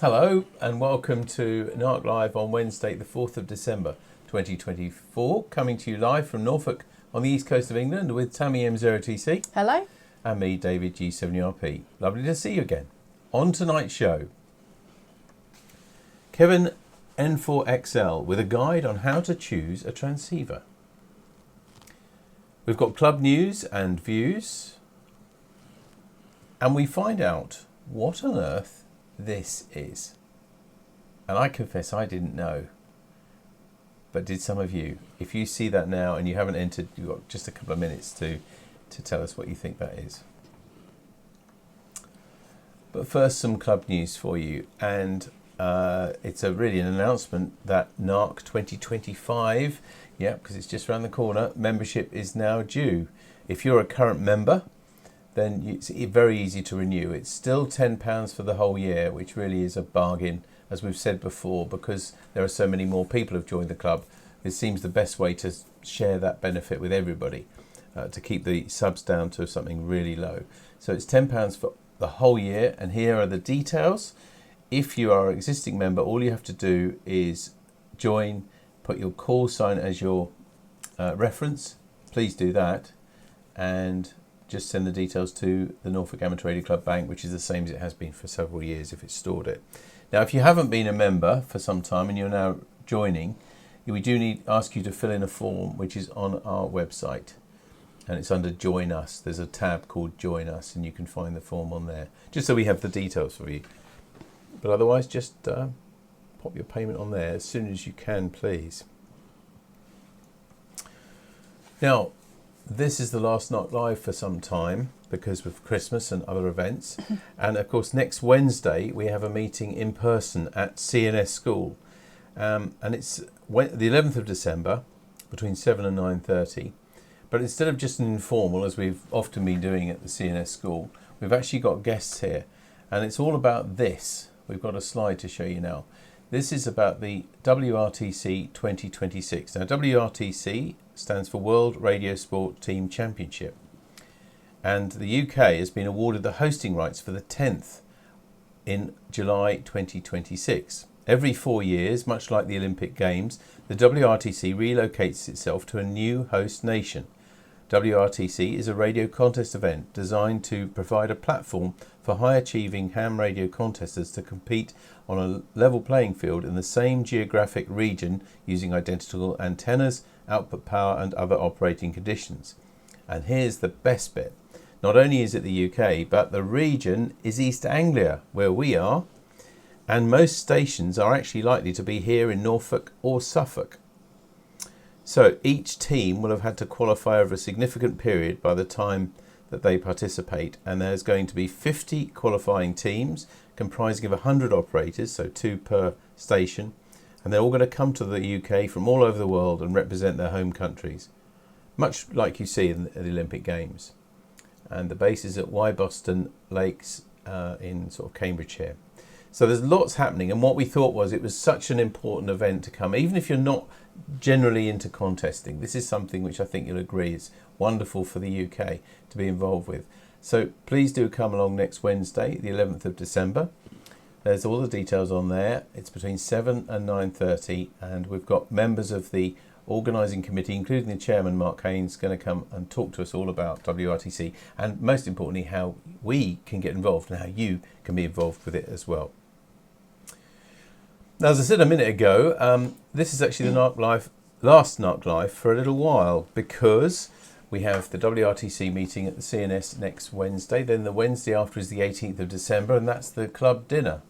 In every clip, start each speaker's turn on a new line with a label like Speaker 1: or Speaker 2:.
Speaker 1: Hello and welcome to NARC Live on Wednesday the 4th of December 2024, coming to you live from Norfolk on the east coast of England with Tammy M0TC.
Speaker 2: Hello.
Speaker 1: And me, David G7URP. Lovely to see you again. On tonight's show, Kevan N4XL with a guide on how to choose a transceiver. We've got club news and views, and we find out what on earth this is. And I confess I didn't know, but did some of you? If you see that now and you haven't entered, you've got just a couple of minutes to tell us what you think that is. But first, some club news for you, and it's really an announcement that NARC 2025, because it's just around the corner, membership is now due. If you're a current member, then it's very easy to renew. It's still £10 for the whole year, which really is a bargain, as we've said before, because there are so many more people who've joined the club. It seems the best way to share that benefit with everybody, to keep the subs down to something really low. So it's £10 for the whole year, and here are the details. If you are an existing member, all you have to do is join, put your call sign as your reference. Please do that, and just send the details to the Norfolk Amateur Radio Club Bank, which is the same as it has been for several years if it's stored it. Now, if you haven't been a member for some time and you're now joining, we do ask you to fill in a form which is on our website, and it's under Join Us. There's a tab called Join Us, and you can find the form on there, just so we have the details for you. But otherwise, just pop your payment on there as soon as you can, please. Now, this is the last NARC Live for some time because of Christmas and other events. And of course, next Wednesday, we have a meeting in person at CNS School. And it's the 11th of December between 7 and 9:30. But instead of just an informal, as we've often been doing at the CNS School, we've actually got guests here. And it's all about this. We've got a slide to show you now. This is about the WRTC 2026. Now, WRTC stands for World Radio Sport Team Championship. And the UK has been awarded the hosting rights for the 10th in July 2026. Every 4 years, much like the Olympic Games, the WRTC relocates itself to a new host nation. WRTC is a radio contest event designed to provide a platform for high-achieving ham radio contesters to compete on a level playing field in the same geographic region using identical antennas, output power and other operating conditions. And here's the best bit. Not only is it the UK, but the region is East Anglia, where we are, and most stations are actually likely to be here in Norfolk or Suffolk. So each team will have had to qualify over a significant period by the time that they participate, and there's going to be 50 qualifying teams comprising of 100 operators, so 2 per station, and they're all going to come to the UK from all over the world and represent their home countries, much like you see in the Olympic Games. And the base is at Boston Lakes in sort of Cambridgeshire. So there's lots happening, and what we thought was it was such an important event to come, even if you're not generally into contesting. This is something which I think you'll agree is wonderful for the UK to be involved with. So please do come along next Wednesday, the 11th of December. There's all the details on there. It's between 7 and 9:30, and we've got members of the organising committee, including the chairman, Mark Haynes, going to come and talk to us all about WRTC, and most importantly, how we can get involved and how you can be involved with it as well. Now, as I said a minute ago, this is actually the last NARC Live for a little while, because we have the WRTC meeting at the CNS next Wednesday. Then the Wednesday after is the 18th of December, and that's the club dinner.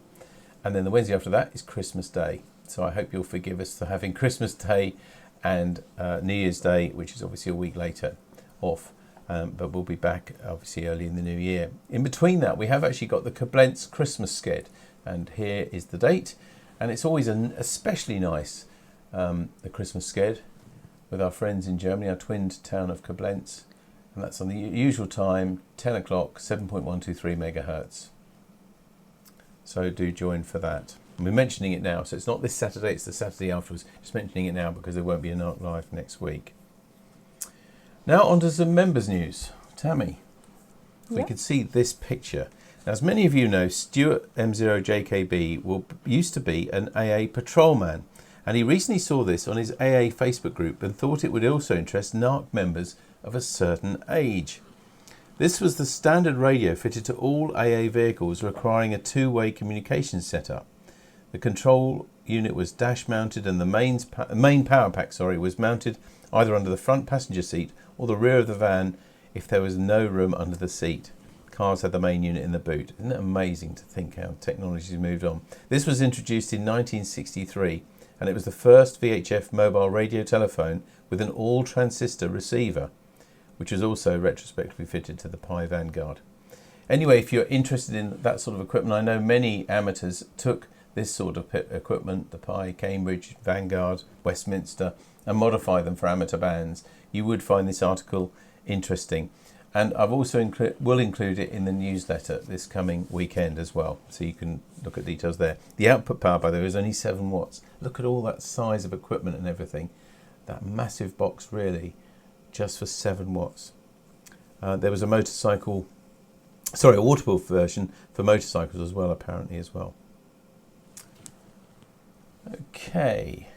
Speaker 1: And then the Wednesday after that is Christmas Day. So I hope you'll forgive us for having Christmas Day and New Year's Day, which is obviously a week later, off. But we'll be back obviously early in the new year. In between that, we have actually got the Koblenz Christmas Sked, and here is the date. And it's always especially nice, the Christmas Sked, with our friends in Germany, our twinned town of Koblenz. And that's on the usual time, 10 o'clock, 7.123 megahertz. So do join for that. And we're mentioning it now, so it's not this Saturday, it's the Saturday afterwards. Just mentioning it now because there won't be a NARC Live next week. Now on to some members news. Tammy, we can see this picture. As many of you know, Stuart M0JKB used to be an AA patrolman, and he recently saw this on his AA Facebook group and thought it would also interest NARC members of a certain age. This was the standard radio fitted to all AA vehicles requiring a two-way communication setup. The control unit was dash mounted and the main power pack was mounted either under the front passenger seat or the rear of the van if there was no room under the seat. Cars had the main unit in the boot. Isn't it amazing to think how technology has moved on? This was introduced in 1963 and it was the first VHF mobile radio telephone with an all-transistor receiver, which was also retrospectively fitted to the Pi Vanguard. Anyway, if you're interested in that sort of equipment, I know many amateurs took this sort of equipment, the Pi, Cambridge, Vanguard, Westminster, and modify them for amateur bands. You would find this article interesting. And I've also will include it in the newsletter this coming weekend as well, so you can look at details there. The output power, by the way, is only 7 watts. Look at all that size of equipment and everything. That massive box, really, just for 7 watts. There was a waterproof version for motorcycles as well, apparently as well. Okay.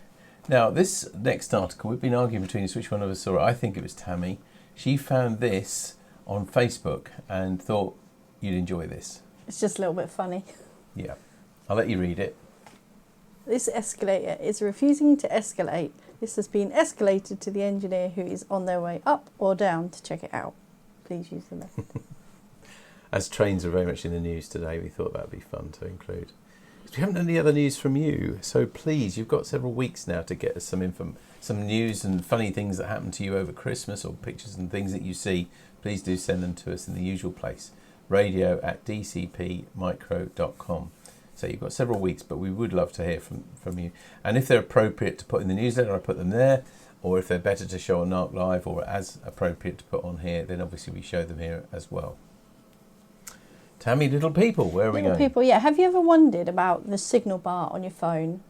Speaker 1: Now, this next article, we've been arguing between us which one of us saw it. I think it was Tammy. She found this on Facebook and thought you'd enjoy this.
Speaker 2: It's just a little bit funny.
Speaker 1: Yeah. I'll let you read it.
Speaker 2: This escalator is refusing to escalate. This has been escalated to the engineer who is on their way up or down to check it out. Please use the lift.
Speaker 1: As trains are very much in the news today, we thought that would be fun to include. We haven't had any other news from you, so please, you've got several weeks now to get us some news and funny things that happen to you over Christmas, or pictures and things that you see. Please do send them to us in the usual place, radio@dcpmicro.com. So you've got several weeks, but we would love to hear from you. And if they're appropriate to put in the newsletter, I put them there. Or if they're better to show on NARC Live, or as appropriate to put on here, then obviously we show them here as well. Tammy, little people, where are we going?
Speaker 2: Little people, yeah. Have you ever wondered about the signal bar on your phone?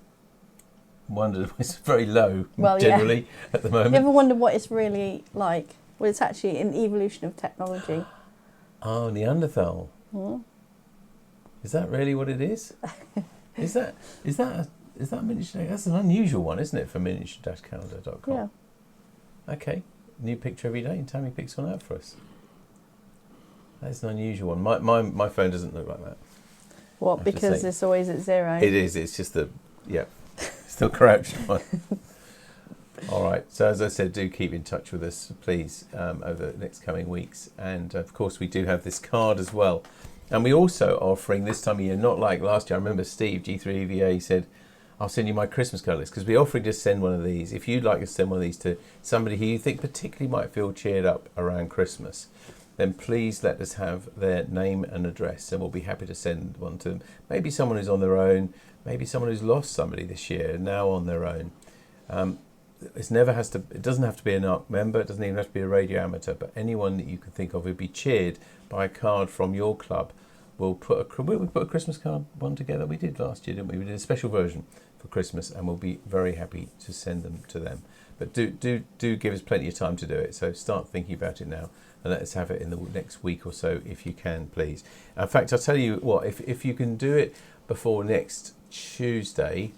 Speaker 1: Wondered, it's very low, generally, at the moment.
Speaker 2: You ever wondered what it's really like? Well, it's actually an evolution of technology.
Speaker 1: Oh, Neanderthal. Hmm? Is that really what it is? Is that a miniature? That's an unusual one, isn't it, for miniature-calendar.com?
Speaker 2: Yeah.
Speaker 1: Okay, new picture every day, and Tammy picks one out for us. That's an unusual one. My phone doesn't look like that.
Speaker 2: What? Because it's always at 0.
Speaker 1: It is. It's just still crouched one. All right. So as I said, do keep in touch with us, please, over the next coming weeks. And of course, we do have this card as well. And we also are offering this time of year, not like last year. I remember Steve, G3EVA, said, I'll send you my Christmas card list, because we're offering to send one of these. If you'd like to send one of these to somebody who you think particularly might feel cheered up around Christmas, then please let us have their name and address, and we'll be happy to send one to them. Maybe someone who's on their own, maybe someone who's lost somebody this year, now on their own. It doesn't have to be a NARC member, it doesn't even have to be a radio amateur, but anyone that you can think of who'd be cheered by a card from your club. We put a Christmas card one together. We did last year, didn't we? We did a special version for Christmas, and we'll be very happy to send them to them. But do give us plenty of time to do it, so start thinking about it now. And let us have it in the next week or so, if you can, please. In fact, I'll tell you what, if you can do it before next Tuesday,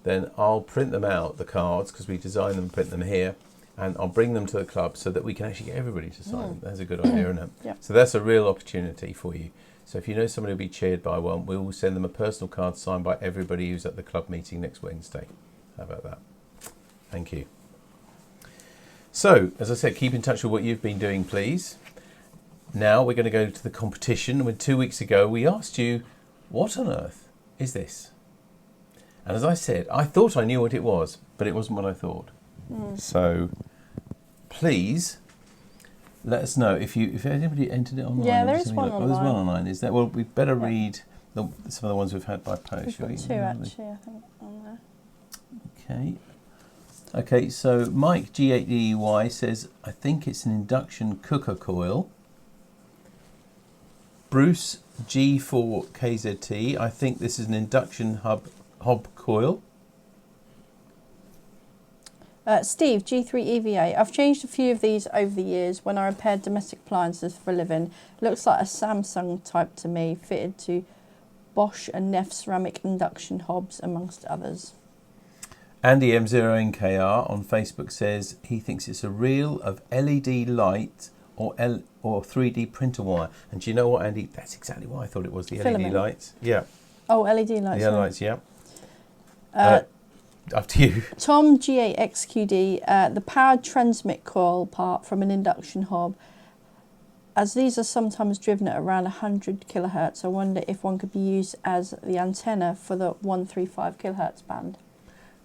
Speaker 1: then I'll print them out, the cards, because we design them and print them here, and I'll bring them to the club so that we can actually get everybody to sign them. That's a good idea, isn't it?
Speaker 2: Yeah.
Speaker 1: So that's a real opportunity for you. So if you know somebody who'll be cheered by one, we will send them a personal card signed by everybody who's at the club meeting next Wednesday. How about that? Thank you. So, as I said, keep in touch with what you've been doing, please. Now we're going to go to the competition. When 2 weeks ago we asked you, what on earth is this? And as I said, I thought I knew what it was, but it wasn't what I thought. So, please let us know if anybody entered it online.
Speaker 2: Yeah, there is one online.
Speaker 1: Oh, there's one online. Is there? Well, we'd better read some of the ones we've had by post.
Speaker 2: We've got 2 actually, I think, on there.
Speaker 1: Okay. Okay, so Mike G8DY says, I think it's an induction cooker coil. Bruce G4KZT, I think this is an induction hob coil.
Speaker 2: Steve, G3 EVA. I've changed a few of these over the years when I repaired domestic appliances for a living. Looks like a Samsung type to me, fitted to Bosch and Neff ceramic induction hobs, amongst others.
Speaker 1: Andy M0NKR on Facebook says he thinks it's a reel of LED light or 3D printer wire. And do you know what, Andy? That's exactly what I thought it was, the
Speaker 2: Filament.
Speaker 1: LED lights. Yeah.
Speaker 2: Oh, LED lights.
Speaker 1: The LED lights, yeah. Up to you.
Speaker 2: Tom GAXQD, the powered transmit coil part from an induction hob. As these are sometimes driven at around 100 kilohertz, I wonder if one could be used as the antenna for the 135 kilohertz band.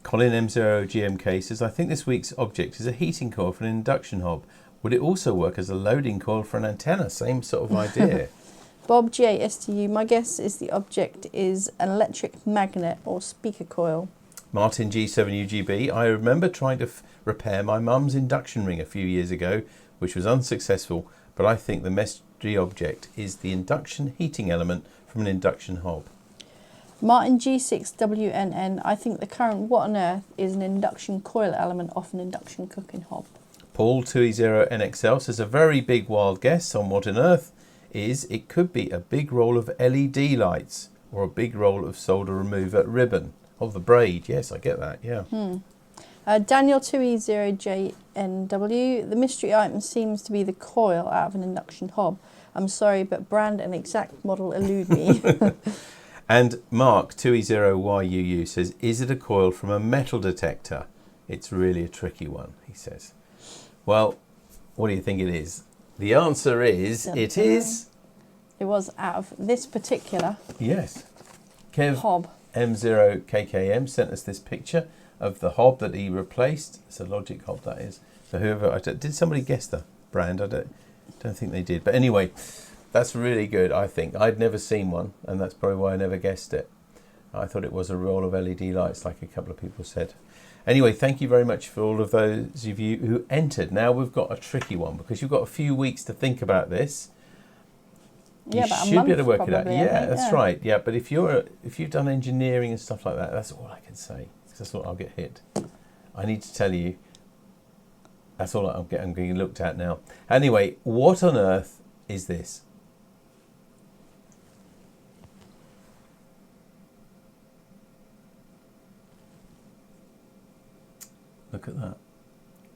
Speaker 1: Colin M0GMK says, I think this week's object is a heating coil for an induction hob. Would it also work as a loading coil for an antenna? Same sort of idea.
Speaker 2: Bob GASTU, my guess is the object is an electric magnet or speaker coil.
Speaker 1: Martin G7UGB, I remember trying to repair my mum's induction ring a few years ago, which was unsuccessful, but I think the mystery object is the induction heating element from an induction hob.
Speaker 2: Martin G6WNN, I think the current what on earth is an induction coil element off an induction cooking hob.
Speaker 1: Paul 2E0NXL says, a very big wild guess on what on earth is. It could be a big roll of LED lights or a big roll of solder remover ribbon. Of the braid, yes, I get that, yeah.
Speaker 2: Daniel 2E0JNW, the mystery item seems to be the coil out of an induction hob. I'm sorry, but brand and exact model elude me.
Speaker 1: And Mark 2E0YUU says, is it a coil from a metal detector? It's really a tricky one, he says. Well, what do you think it is? The answer is, it is...
Speaker 2: It was out of this particular
Speaker 1: yes.
Speaker 2: hob.
Speaker 1: M0KKM sent us this picture of the hob that he replaced. It's a Logic hob, that is. So whoever, did somebody guess the brand? I don't think they did. But anyway, that's really good, I think. I'd never seen one, and that's probably why I never guessed it. I thought it was a roll of LED lights, like a couple of people said. Anyway, thank you very much for all of those of you who entered. Now we've got a tricky one, because you've got a few weeks to think about this. You should be able to work it out. Yeah, that's right. Yeah, but if you've done engineering and stuff like that, that's all I can say. Because that's what I'll get hit. I need to tell you. That's all I'm getting looked at now. Anyway, what on earth is this? Look at that.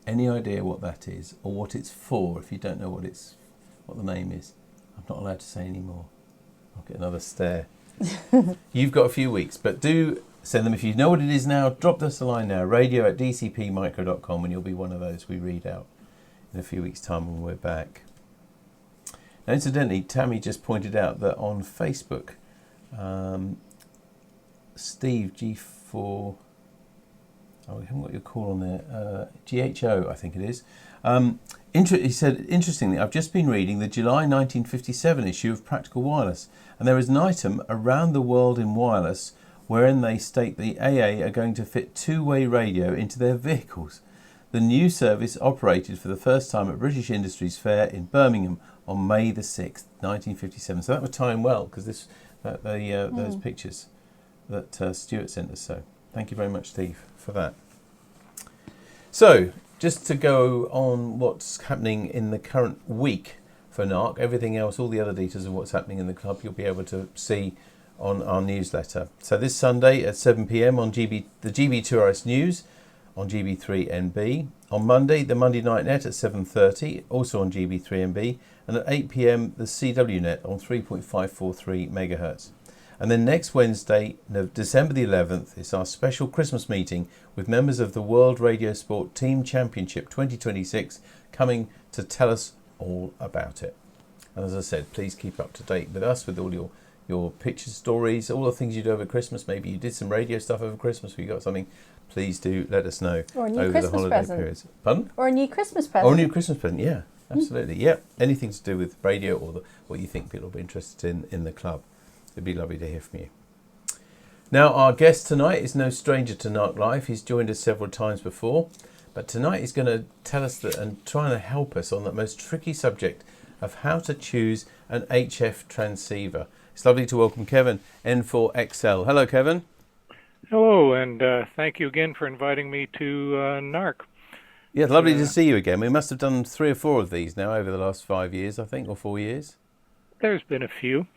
Speaker 1: Any idea what that is or what it's for? If you don't know what the name is. I'm not allowed to say any more. I'll get another stare. You've got a few weeks, but do send them. If you know what it is now, drop us a line now, radio@dcpmicro.com, and you'll be one of those we read out in a few weeks' time when we're back. Now, incidentally, Tammy just pointed out that on Facebook, Steve G4, we haven't got your call on there, GHO, I think it is, he said, interestingly, I've just been reading the July 1957 issue of Practical Wireless, and there is an item, Around the World in Wireless, wherein they state the AA are going to fit two-way radio into their vehicles. The new service operated for the first time at British Industries Fair in Birmingham on May the 6th, 1957. So that would tie in well, because those pictures that Stuart sent us. So thank you very much, Steve, for that. So, just to go on what's happening in the current week for NARC, everything else, all the other details of what's happening in the club, you'll be able to see on our newsletter. So this Sunday at 7 p.m. on the GB2RS News on GB3NB. On Monday, the Monday Night Net at 7:30, also on GB3NB. And at 8 p.m, the CW Net on 3.543 megahertz. And then next Wednesday, December the 11th, is our special Christmas meeting with members of the World Radio Sport Team Championship 2026 coming to tell us all about it. And as I said, please keep up to date with us with all your pictures, stories, all the things you do over Christmas. Maybe you did some radio stuff over Christmas, or you got something. Please do let us know over the holiday periods. Pardon?
Speaker 2: Or a new Christmas present.
Speaker 1: Or a new Christmas present, yeah, absolutely. Yeah, anything to do with radio or what you think people will be interested in the club. It'd be lovely to hear from you. Now, our guest tonight is no stranger to NARC Live. He's joined us several times before, but tonight he's going to tell us that and trying to help us on that most tricky subject of how to choose an HF transceiver. It's lovely to welcome Kevan N4XL. Hello, Kevan.
Speaker 3: Hello, and thank you again for inviting me to NARC.
Speaker 1: Yeah, lovely to see you again. We must have done 3 or 4 of these now over the last 5 years, I think, or 4 years.
Speaker 3: There's been a few.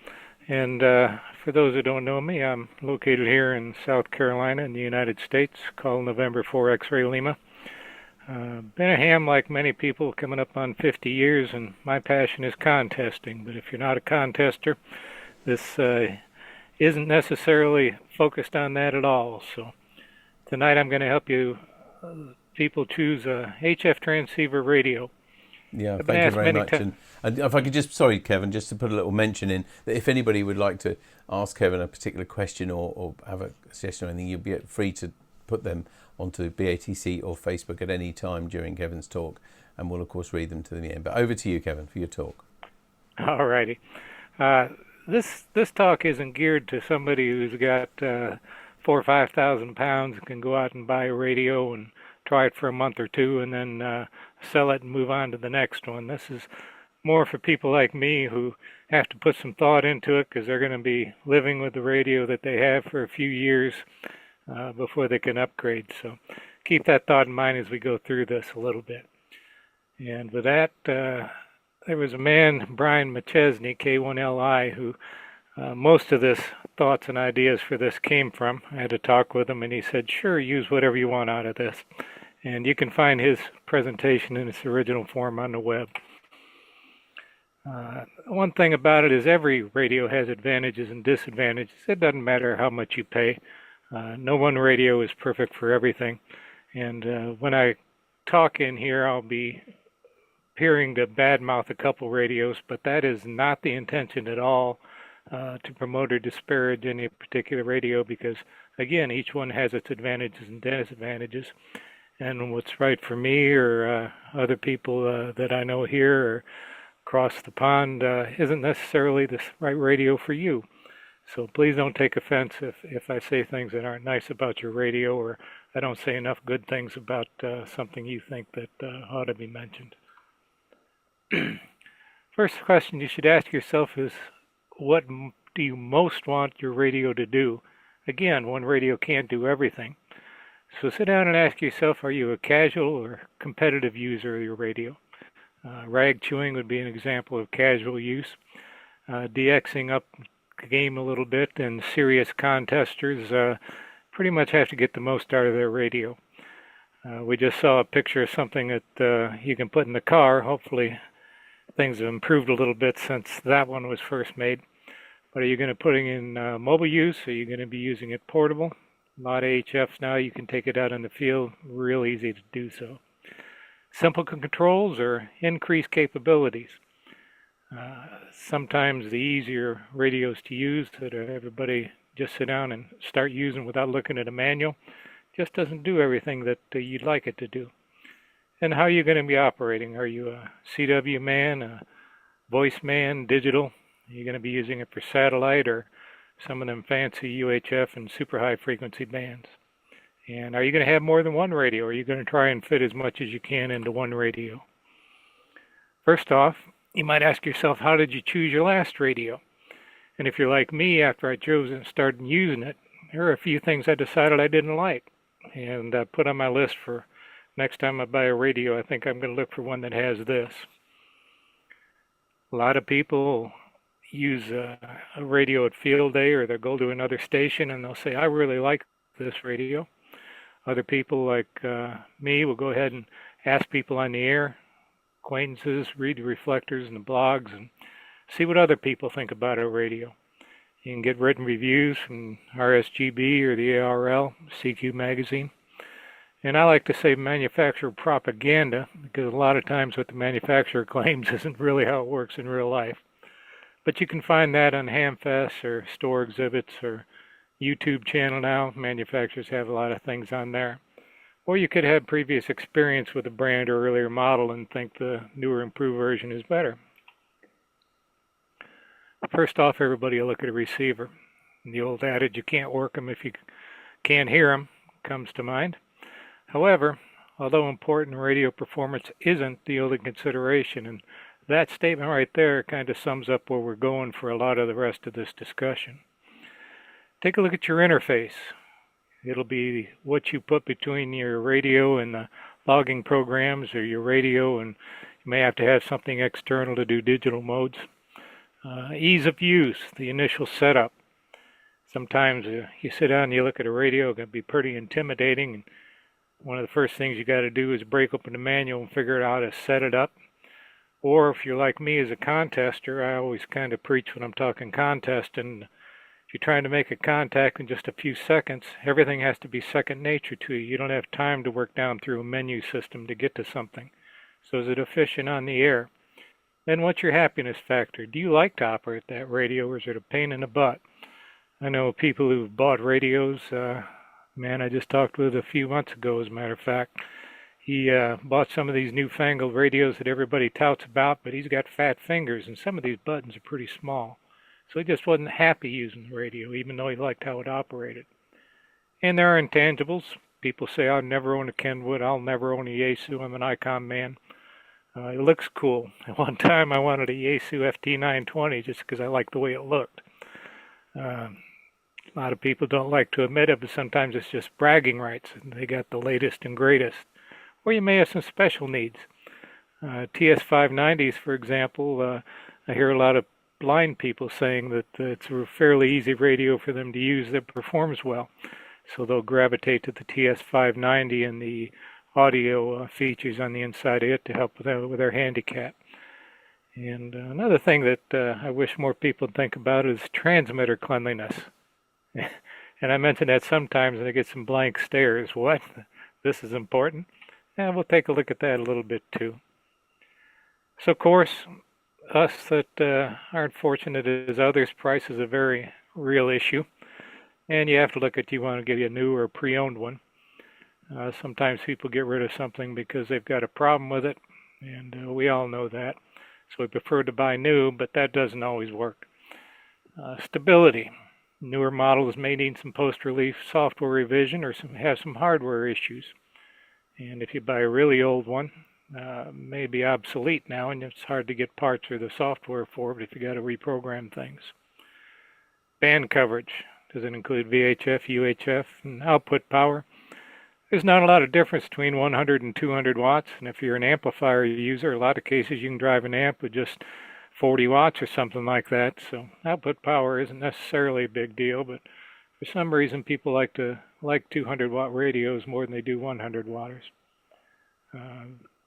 Speaker 3: And for those who don't know me, I'm located here in South Carolina in the United States, called November 4XL Lima. Been a ham like many people, coming up on 50 years, and my passion is contesting. But if you're not a contester, this isn't necessarily focused on that at all. So tonight I'm going to help you people choose a HF transceiver radio.
Speaker 1: Yeah, thank you very much. And if I could just, sorry, Kevin, just to put a little mention in, that if anybody would like to ask Kevin a particular question or have a suggestion or anything, you'll be free to put them onto BATC or Facebook at any time during Kevin's talk, and we'll, of course, read them to the end. But over to you, Kevin, for your talk.
Speaker 3: All righty. This talk isn't geared to somebody who's got 4,000 or 5,000 pounds and can go out and buy a radio and try it for a month or two and then sell it and move on to the next one. This is more for people like me who have to put some thought into it because they're going to be living with the radio that they have for a few years before they can upgrade. So keep that thought in mind as we go through this a little bit. And with that, there was a man, Brian McChesney, K1LI, who most of this thoughts and ideas for this came from. I had to talk with him, and he said, sure, use whatever you want out of this. And you can find his presentation in its original form on the web. One thing about it is every radio has advantages and disadvantages. It doesn't matter how much you pay. No one radio is perfect for everything. And when I talk in here, I'll be appearing to badmouth a couple radios, but that is not the intention at all to promote or disparage any particular radio because, again, each one has its advantages and disadvantages. And what's right for me or other people that I know here or across the pond isn't necessarily the right radio for you. So please don't take offense if I say things that aren't nice about your radio or I don't say enough good things about something you think that ought to be mentioned. First question you should ask yourself is, what do you most want your radio to do? Again, one radio can't do everything. So sit down and ask yourself, are you a casual or competitive user of your radio? Rag chewing would be an example of casual use. DXing up the game a little bit, and serious contesters pretty much have to get the most out of their radio. We just saw a picture of something that you can put in the car. Hopefully things have improved a little bit since that one was first made. But are you going to put it in mobile use? Are you going to be using it portable? A lot of HFs now, you can take it out in the field, real easy to do so. Simple controls or increased capabilities. Sometimes the easier radios to use that everybody just sit down and start using without looking at a manual just doesn't do everything that you'd like it to do. And how are you going to be operating? Are you a CW man, a voice man, digital? Are you going to be using it for satellite or some of them fancy UHF and super high frequency bands? And are you going to have more than one radio? Or are you going to try and fit as much as you can into one radio? First off, you might ask yourself, how did you choose your last radio? And if you're like me, after I chose it and started using it, there are a few things I decided I didn't like. And I put on my list for next time I buy a radio, I think I'm going to look for one that has this. A lot of people use a radio at field day, or they'll go to another station and they'll say, I really like this radio. Other people like me will go ahead and ask people on the air, acquaintances, read the reflectors and the blogs, and see what other people think about our radio. You can get written reviews from RSGB or the ARL, CQ magazine. And I like to say manufacturer propaganda, because a lot of times what the manufacturer claims isn't really how it works in real life. But you can find that on Hamfest or store exhibits or YouTube channel now. Manufacturers have a lot of things on there. Or you could have previous experience with a brand or earlier model and think the newer improved version is better. First off, everybody will look at a receiver. The old adage, you can't work them if you can't hear them, comes to mind. However, although important, radio performance isn't the only consideration, and that statement right there kind of sums up where we're going for a lot of the rest of this discussion. Take a look at your interface. It'll be what you put between your radio and the logging programs or your radio, and you may have to have something external to do digital modes. Ease of use, the initial setup. Sometimes you sit down and you look at a radio, it can be pretty intimidating. And one of the first things you got to do is break open the manual and figure out how to set it up. Or if you're like me as a contester, I always kind of preach when I'm talking contesting. If you're trying to make a contact in just a few seconds, everything has to be second nature to you. You don't have time to work down through a menu system to get to something. So is it efficient on the air? Then what's your happiness factor? Do you like to operate that radio, or is it a pain in the butt? I know people who've bought radios. Man, I just talked with a few months ago, as a matter of fact. He bought some of these newfangled radios that everybody touts about, but he's got fat fingers, and some of these buttons are pretty small. So he just wasn't happy using the radio, even though he liked how it operated. And there are intangibles. People say, I'll never own a Kenwood, I'll never own a Yaesu, I'm an Icon man. It looks cool. At one time, I wanted a Yaesu FT920 just because I liked the way it looked. A lot of people don't like to admit it, but sometimes it's just bragging rights, and they got the latest and greatest. Or you may have some special needs. TS590s, for example, I hear a lot of blind people saying that it's a fairly easy radio for them to use that performs well. So they'll gravitate to the TS590 and the audio features on the inside of it to help with their handicap. And another thing that I wish more people would think about is transmitter cleanliness. And I mention that sometimes and I get some blank stares. What? This is important? Yeah, we'll take a look at that a little bit too. So of course, us that aren't fortunate as others, price is a very real issue. And you have to look at, do you want to get a new or a pre-owned one? Sometimes people get rid of something because they've got a problem with it, and we all know that. So we prefer to buy new, but that doesn't always work. Stability. Newer models may need some post-release software revision or have some hardware issues. And if you buy a really old one, it may be obsolete now, and it's hard to get parts or the software for it if you got to reprogram things. Band coverage. Does it include VHF, UHF, and output power? There's not a lot of difference between 100 and 200 watts, and if you're an amplifier user, a lot of cases you can drive an amp with just 40 watts or something like that, so output power isn't necessarily a big deal, but for some reason people like 200 watt radios more than they do 100 watters.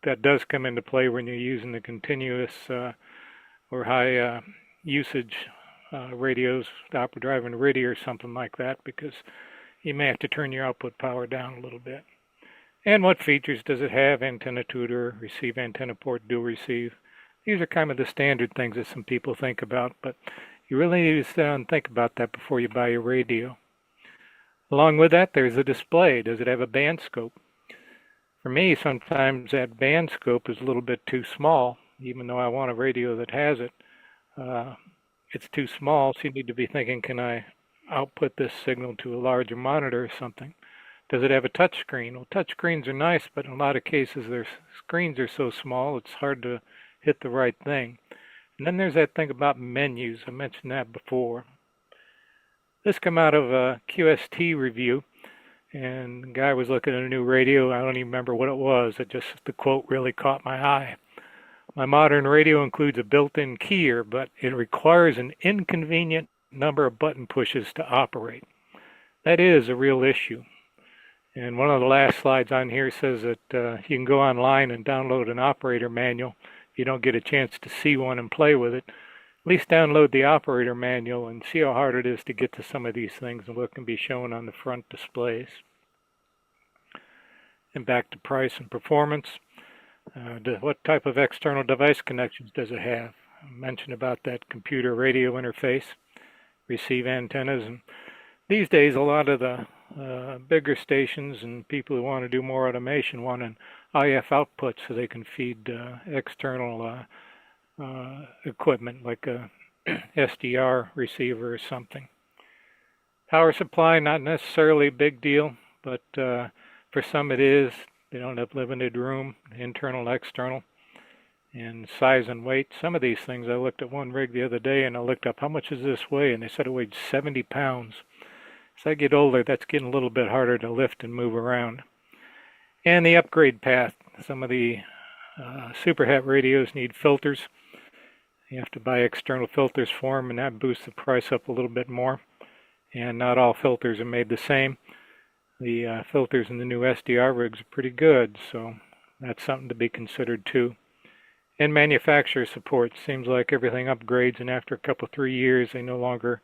Speaker 3: That does come into play when you're using the continuous or high usage radios, driving a RIDI or something like that, because you may have to turn your output power down a little bit. And what features does it have? Antenna tutor, receive antenna port, dual receive. These are kind of the standard things that some people think about, but you really need to sit down and think about that before you buy your radio. Along with that, there's the display. Does it have a band scope? For me, sometimes that band scope is a little bit too small, even though I want a radio that has it. It's too small, so you need to be thinking, can I output this signal to a larger monitor or something? Does it have a touch screen? Well, touch screens are nice, but in a lot of cases their screens are so small it's hard to hit the right thing. And then there's that thing about menus. I mentioned that before. This came out of a QST review, and the guy was looking at a new radio. I don't even remember what it was. The quote really caught my eye. My modern radio includes a built-in keyer, but it requires an inconvenient number of button pushes to operate. That is a real issue. And one of the last slides on here says that you can go online and download an operator manual. If you don't get a chance to see one and play with it, at least download the operator manual and see how hard it is to get to some of these things and what can be shown on the front displays. And back to price and performance. What type of external device connections does it have? I mentioned about that computer radio interface, receive antennas, and these days a lot of the bigger stations and people who want to do more automation want an IF output so they can feed external equipment like a SDR receiver or something. Power supply, not necessarily a big deal, but for some it is. They don't have limited room, internal, external, and size and weight. Some of these things, I looked at one rig the other day and I looked up how much does this weigh, and they said it weighed 70 pounds. As I get older, that's getting a little bit harder to lift and move around. and the upgrade path. Some of the super het radios need filters. You have to buy external filters for them, and that boosts the price up a little bit more. And not all filters are made the same. The filters in the new SDR rigs are pretty good, so that's something to be considered too. And manufacturer support. Seems like everything upgrades, and after a couple, 3 years, they no longer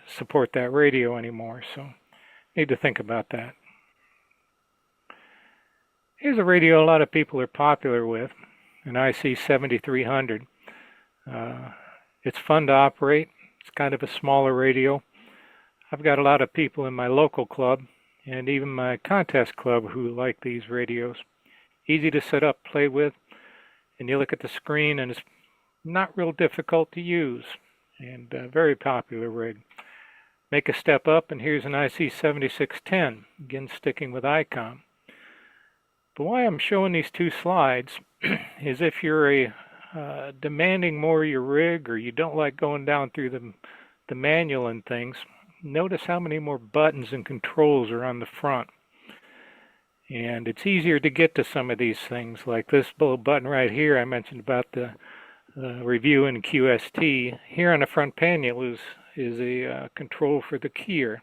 Speaker 3: support that radio anymore. So need to think about that. Here's a radio a lot of people are popular with, an IC 7300. It's fun to operate. It's kind of a smaller radio. I've got a lot of people in my local club and even my contest club who like these radios. Easy to set up, play with, and you look at the screen and it's not real difficult to use, and a very popular rig. Make a step up, and here's an IC 7610, again sticking with ICOM. But why I'm showing these two slides is if you're demanding more of your rig, or you don't like going down through the manual and things, notice how many more buttons and controls are on the front. And it's easier to get to some of these things, like this little button right here I mentioned about the review in QST. Here on the front panel is a control for the keyer.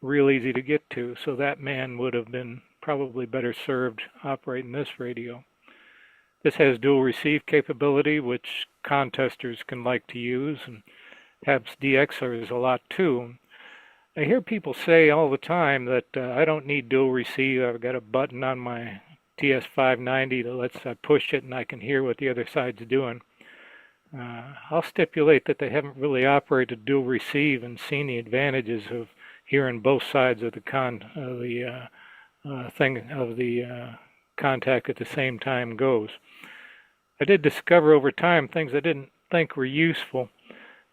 Speaker 3: Real easy to get to, so that man would have been probably better served operating this radio. This has dual receive capability, which contesters can like to use, and has DXers a lot too. I hear people say all the time that I don't need dual receive. I've got a button on my TS590 that lets I push it and I can hear what the other side's doing. I'll stipulate that they haven't really operated dual receive and seen the advantages of hearing both sides of the contact at the same time goes. I did discover over time things I didn't think were useful.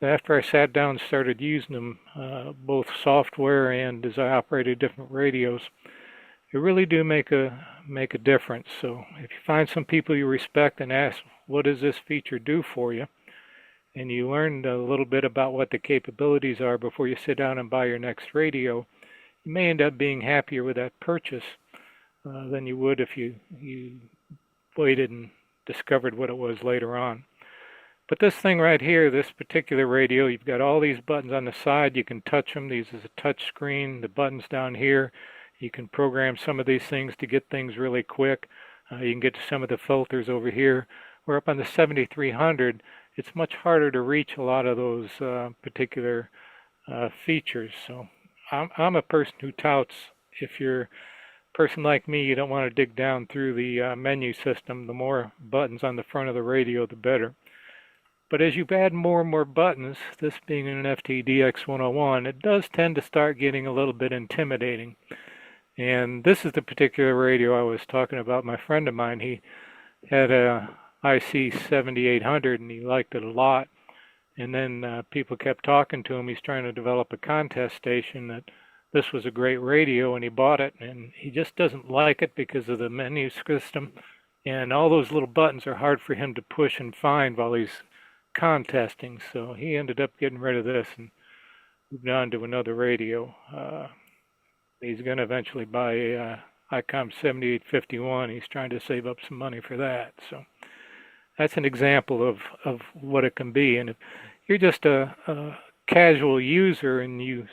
Speaker 3: After I sat down and started using them, both software and as I operated different radios, they really do make a difference. So if you find some people you respect and ask, what does this feature do for you? And you learned a little bit about what the capabilities are before you sit down and buy your next radio, you may end up being happier with that purchase than you would if you waited and discovered what it was later on. But this thing right here, this particular radio, you've got all these buttons on the side. You can touch them. These is a touch screen. The buttons down here, you can program some of these things to get things really quick. You can get to some of the filters over here. Where up on the 7300, it's much harder to reach a lot of those particular features. So I'm a person who touts, if you're a person like me, you don't want to dig down through the menu system. The more buttons on the front of the radio, the better. But as you add more and more buttons, this being an FTDX101, it does tend to start getting a little bit intimidating. And this is the particular radio I was talking about. My friend of mine, he had a IC 7800 and he liked it a lot. And then people kept talking to him. He's trying to develop a contest station, that this was a great radio, and he bought it. And he just doesn't like it because of the menu system. And all those little buttons are hard for him to push and find while he's contesting, so he ended up getting rid of this and moved on to another radio. He's going to eventually buy a ICOM 7851. He's trying to save up some money for that. So that's an example of what it can be. And if you're just a casual user and you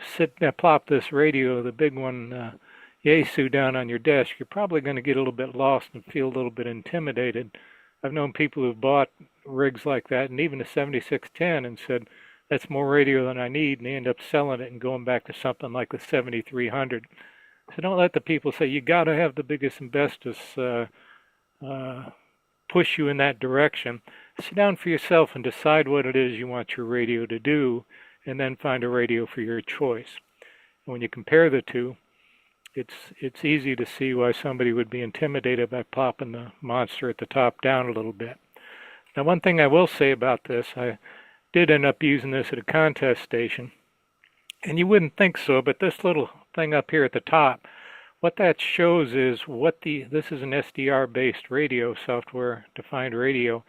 Speaker 3: plop this radio, the big one, Yaesu, down on your desk, you're probably going to get a little bit lost and feel a little bit intimidated. I've known people who've bought rigs like that, and even a 7610, and said, that's more radio than I need, and they end up selling it and going back to something like the 7300. So don't let the people say, you got to have the biggest and bestest push you in that direction. Sit down for yourself and decide what it is you want your radio to do, and then find a radio for your choice. And when you compare the two, it's easy to see why somebody would be intimidated by popping the monster at the top down a little bit. Now, one thing I will say about this, I did end up using this at a contest station, and you wouldn't think so, but this little thing up here at the top, what that shows is this is an SDR-based radio, software-defined radio,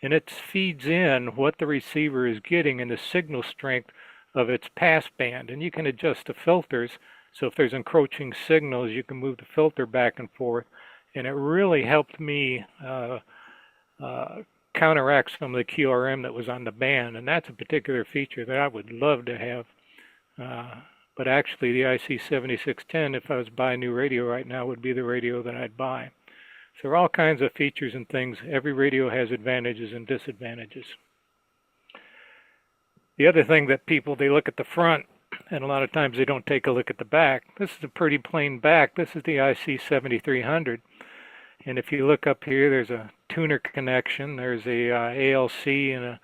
Speaker 3: and it feeds in what the receiver is getting and the signal strength of its passband, and you can adjust the filters So if there's encroaching signals, you can move the filter back and forth. And it really helped me counteract some of the QRM that was on the band. And that's a particular feature that I would love to have. But actually, the IC7610, if I was buying a new radio right now, would be the radio that I'd buy. So there are all kinds of features and things. Every radio has advantages and disadvantages. The other thing that people, they look at the front, and a lot of times they don't take a look at the back. This is a pretty plain back. This is the IC7300. And if you look up here, there's a tuner connection. There's a ALC and a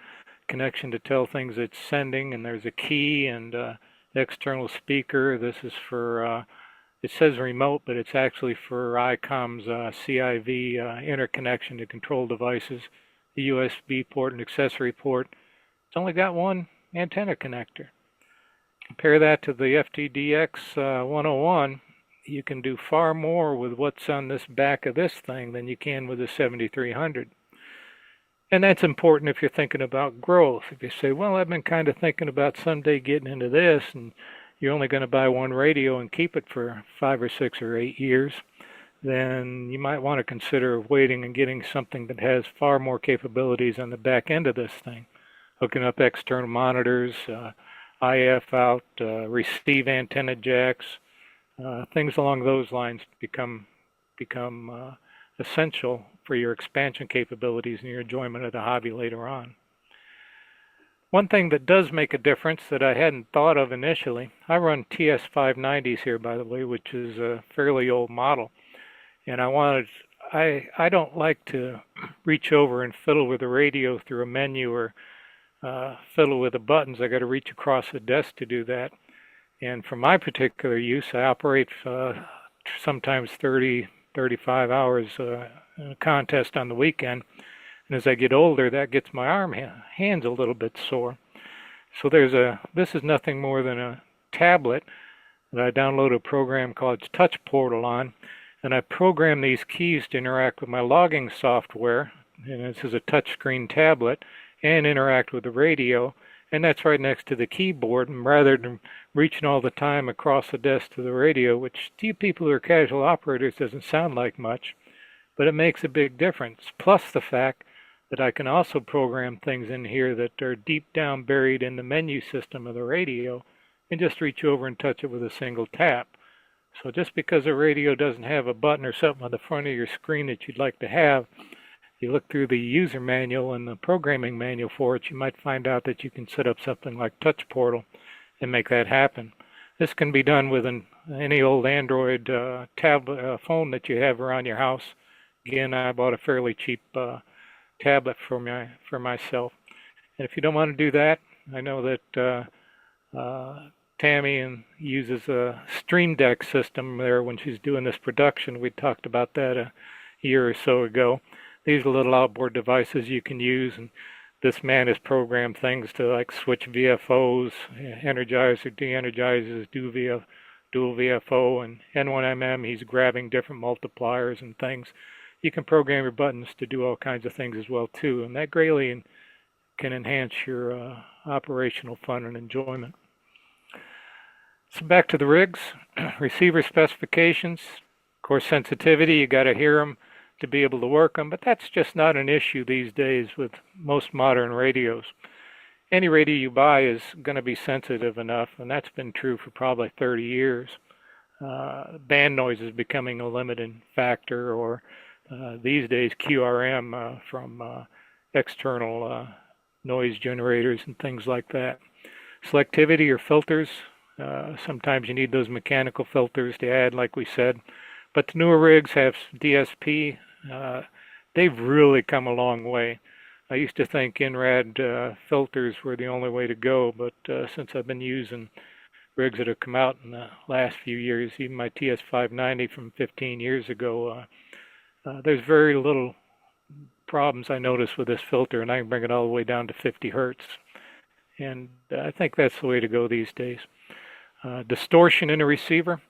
Speaker 3: connection to tell things it's sending. And there's a key and external speaker. This is for, it says remote, but it's actually for ICOM's CIV interconnection to control devices. The USB port and accessory port. It's only got one antenna connector. Compare that to the FTDX 101. You can do far more with what's on this back of this thing than you can with the 7300. And that's important if you're thinking about growth. If you say, well, I've been kind of thinking about someday getting into this, and you're only going to buy one radio and keep it for 5 or 6 or 8 years, then you might want to consider waiting and getting something that has far more capabilities on the back end of this thing. Hooking up external monitors, IF out, receive antenna jacks, things along those lines become essential for your expansion capabilities and your enjoyment of the hobby later on. One thing that does make a difference that I hadn't thought of initially, I run TS590s here, by the way, which is a fairly old model, and I don't like to reach over and fiddle with the radio through a menu or fiddle with the buttons. I got to reach across the desk to do that. And for my particular use, I operate sometimes 30, 35 hours in a contest on the weekend. And as I get older, that gets my hands a little bit sore. So this is nothing more than a tablet that I download a program called Touch Portal on. And I program these keys to interact with my logging software. And this is a touchscreen tablet, and interact with the radio, and that's right next to the keyboard. And rather than reaching all the time across the desk to the radio, which to you people who are casual operators doesn't sound like much, but it makes a big difference. Plus the fact that I can also program things in here that are deep down buried in the menu system of the radio, and just reach over and touch it with a single tap. So just because a radio doesn't have a button or something on the front of your screen that you'd like to have, you look through the user manual and the programming manual for it, you might find out that you can set up something like Touch Portal and make that happen. This can be done with any old Android tablet phone that you have around your house. Again, I bought a fairly cheap tablet for myself. And if you don't want to do that, I know that Tammy uses a Stream Deck system there when she's doing this production. We talked about that a year or so ago. These are little outboard devices you can use, and this man has programmed things to like switch VFOs, energize or de-energizes, dual VFO, and N1MM. He's grabbing different multipliers and things. You can program your buttons to do all kinds of things as well too, and that greatly can enhance your operational fun and enjoyment. So back to the rigs, receiver specifications. Of course, sensitivity, you got to hear them to be able to work them, but that's just not an issue these days with most modern radios. Any radio you buy is going to be sensitive enough, and that's been true for probably 30 years. Band noise is becoming a limiting factor, or these days QRM from external noise generators and things like that. Selectivity or filters, sometimes you need those mechanical filters to add, like we said, but the newer rigs have DSP. They've really come a long way. I used to think INRAD filters were the only way to go, but since I've been using rigs that have come out in the last few years, even my TS590 from 15 years ago, there's very little problems I notice with this filter, and I can bring it all the way down to 50 hertz. And I think that's the way to go these days. Distortion in a receiver.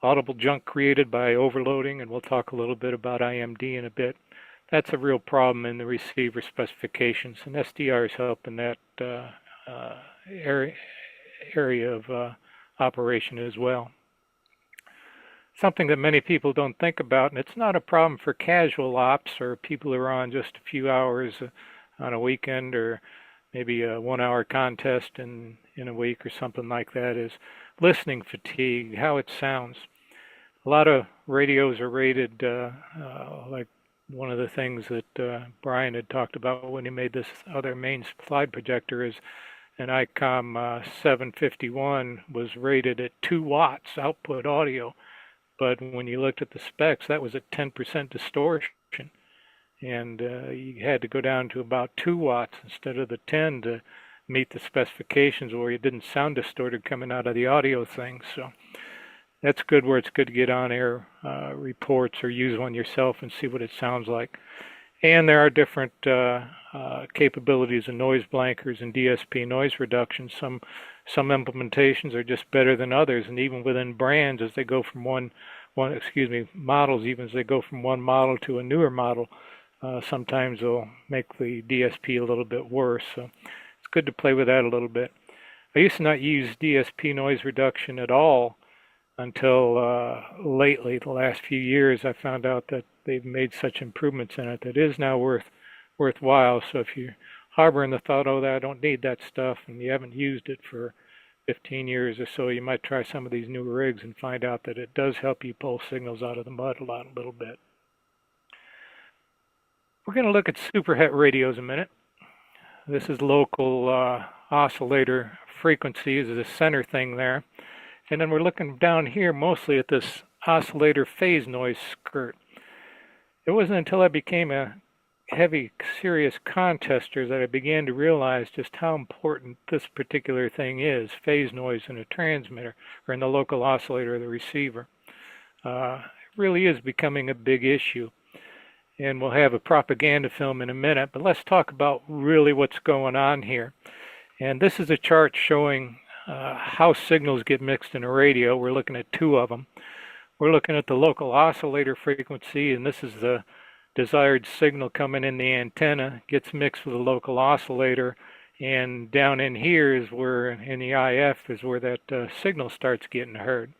Speaker 3: Audible junk created by overloading, and we'll talk a little bit about IMD in a bit. That's a real problem in the receiver specifications, and SDRs help in that area of operation as well. something that many people don't think about, and it's not a problem for casual ops or people who are on just a few hours on a weekend or maybe a 1 hour contest in a week or something like that, is listening fatigue, how it sounds. A lot of radios are rated like one of the things that Brian had talked about when he made this other main slide projector is an ICOM 751 was rated at 2 watts output audio. But when you looked at the specs, that was at 10% distortion. And you had to go down to about 2 watts instead of the 10 to meet the specifications where it didn't sound distorted coming out of the audio thing. So that's good where it's good to get on-air reports or use one yourself and see what it sounds like. And there are different capabilities of noise blankers and DSP noise reduction. Some implementations are just better than others, and even within brands, as they go from models, even as they go from one model to a newer model, sometimes they'll make the DSP a little bit worse. So it's good to play with that a little bit. I used to not use DSP noise reduction at all until lately, the last few years. I found out that they've made such improvements in it that it is now worthwhile. So if you're harboring the thought, oh, I don't need that stuff, and you haven't used it for 15 years or so, you might try some of these new rigs and find out that it does help you pull signals out of the mud a little bit. We're going to look at superhet radios a minute. This is local oscillator frequencies, is the center thing there. And then we're looking down here mostly at this oscillator phase noise skirt. It wasn't until I became a heavy, serious contester that I began to realize just how important this particular thing is, phase noise in a transmitter or in the local oscillator or the receiver. It really is becoming a big issue. And we'll have a propaganda film in a minute, but let's talk about really what's going on here. And this is a chart showing how signals get mixed in a radio. We're looking at 2 of them. We're looking at the local oscillator frequency, and this is the desired signal coming in the antenna, gets mixed with the local oscillator, and down in here is where, in the IF, is where that signal starts getting heard.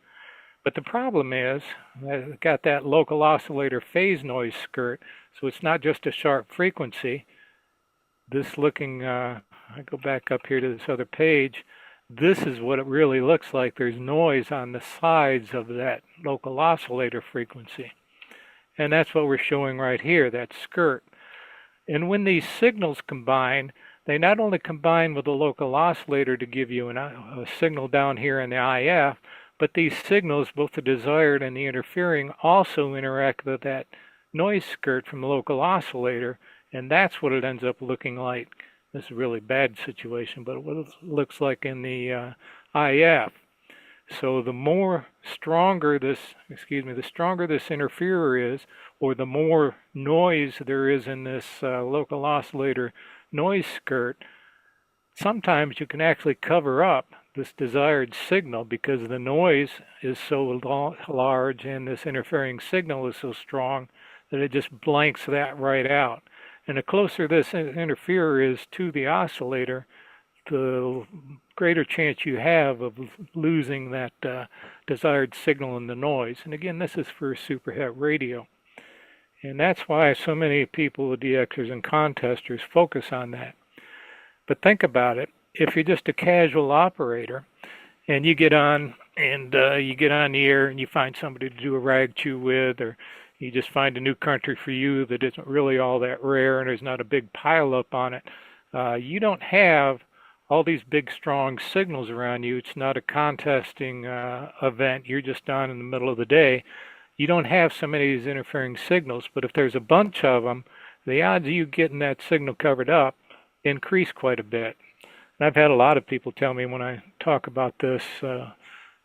Speaker 3: But the problem is, I've got that local oscillator phase noise skirt, so it's not just a sharp frequency. This looking, I go back up here to this other page, this is what it really looks like. There's noise on the sides of that local oscillator frequency. And that's what we're showing right here, that skirt. And when these signals combine, they not only combine with the local oscillator to give you a signal down here in the IF, but these signals, both the desired and the interfering, also interact with that noise skirt from the local oscillator, and that's what it ends up looking like. This is a really bad situation, but what it looks like in the IF. So the stronger this interferer is, or the more noise there is in this local oscillator noise skirt, sometimes you can actually cover up this desired signal because the noise is so large and this interfering signal is so strong that it just blanks that right out. And the closer this interferer is to the oscillator, the greater chance you have of losing that desired signal in the noise. And again, this is for a superhet radio. And that's why so many people, DXers and contesters, focus on that. But think about it. If you're just a casual operator and you get on the air and you find somebody to do a rag chew with, or you just find a new country for you that isn't really all that rare and there's not a big pile up on it, you don't have all these big strong signals around you. It's not a contesting event. You're just on in the middle of the day. You don't have so many of these interfering signals, but if there's a bunch of them, the odds of you getting that signal covered up increase quite a bit. And I've had a lot of people tell me when I talk about this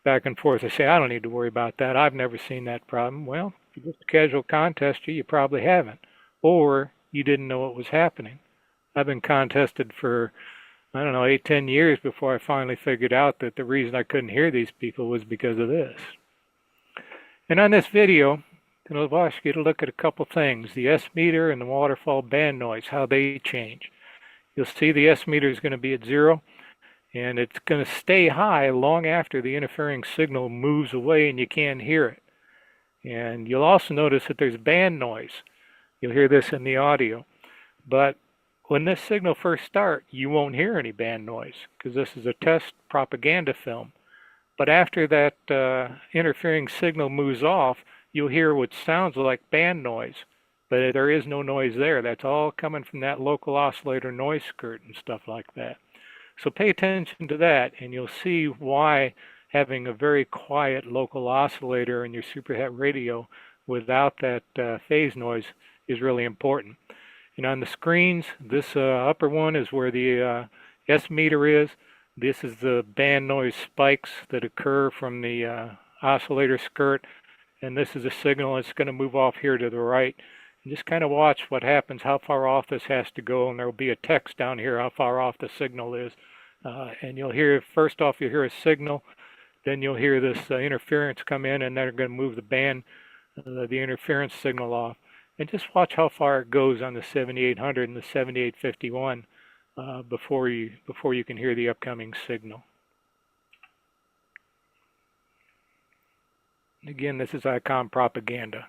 Speaker 3: back and forth, they say, I don't need to worry about that. I've never seen that problem. Well, if you're just a casual contester, you probably haven't. Or you didn't know what was happening. I've been contested for, 8-10 years before I finally figured out that the reason I couldn't hear these people was because of this. And on this video, I'll ask you to look at a couple things. The S meter and the waterfall band noise, how they change. You'll see the S meter is going to be at 0, and it's going to stay high long after the interfering signal moves away and you can't hear it. And you'll also notice that there's band noise. You'll hear this in the audio. But when this signal first starts, you won't hear any band noise because this is a test propaganda film. But after that interfering signal moves off, you'll hear what sounds like band noise. But there is no noise there. That's all coming from that local oscillator noise skirt and stuff like that. So pay attention to that, and you'll see why having a very quiet local oscillator in your superhet radio without that phase noise is really important. And on the screens, this upper one is where the S meter is. This is the band noise spikes that occur from the oscillator skirt. And this is a signal that's going to move off here to the right. And just kind of watch what happens, how far off this has to go. And there will be a text down here how far off the signal is. And you'll hear, first off, you'll hear a signal. Then you'll hear this interference come in, and they're going to move the band, the interference signal off. And just watch how far it goes on the 7800 and the 7851 before you can hear the upcoming signal. Again, this is ICOM propaganda.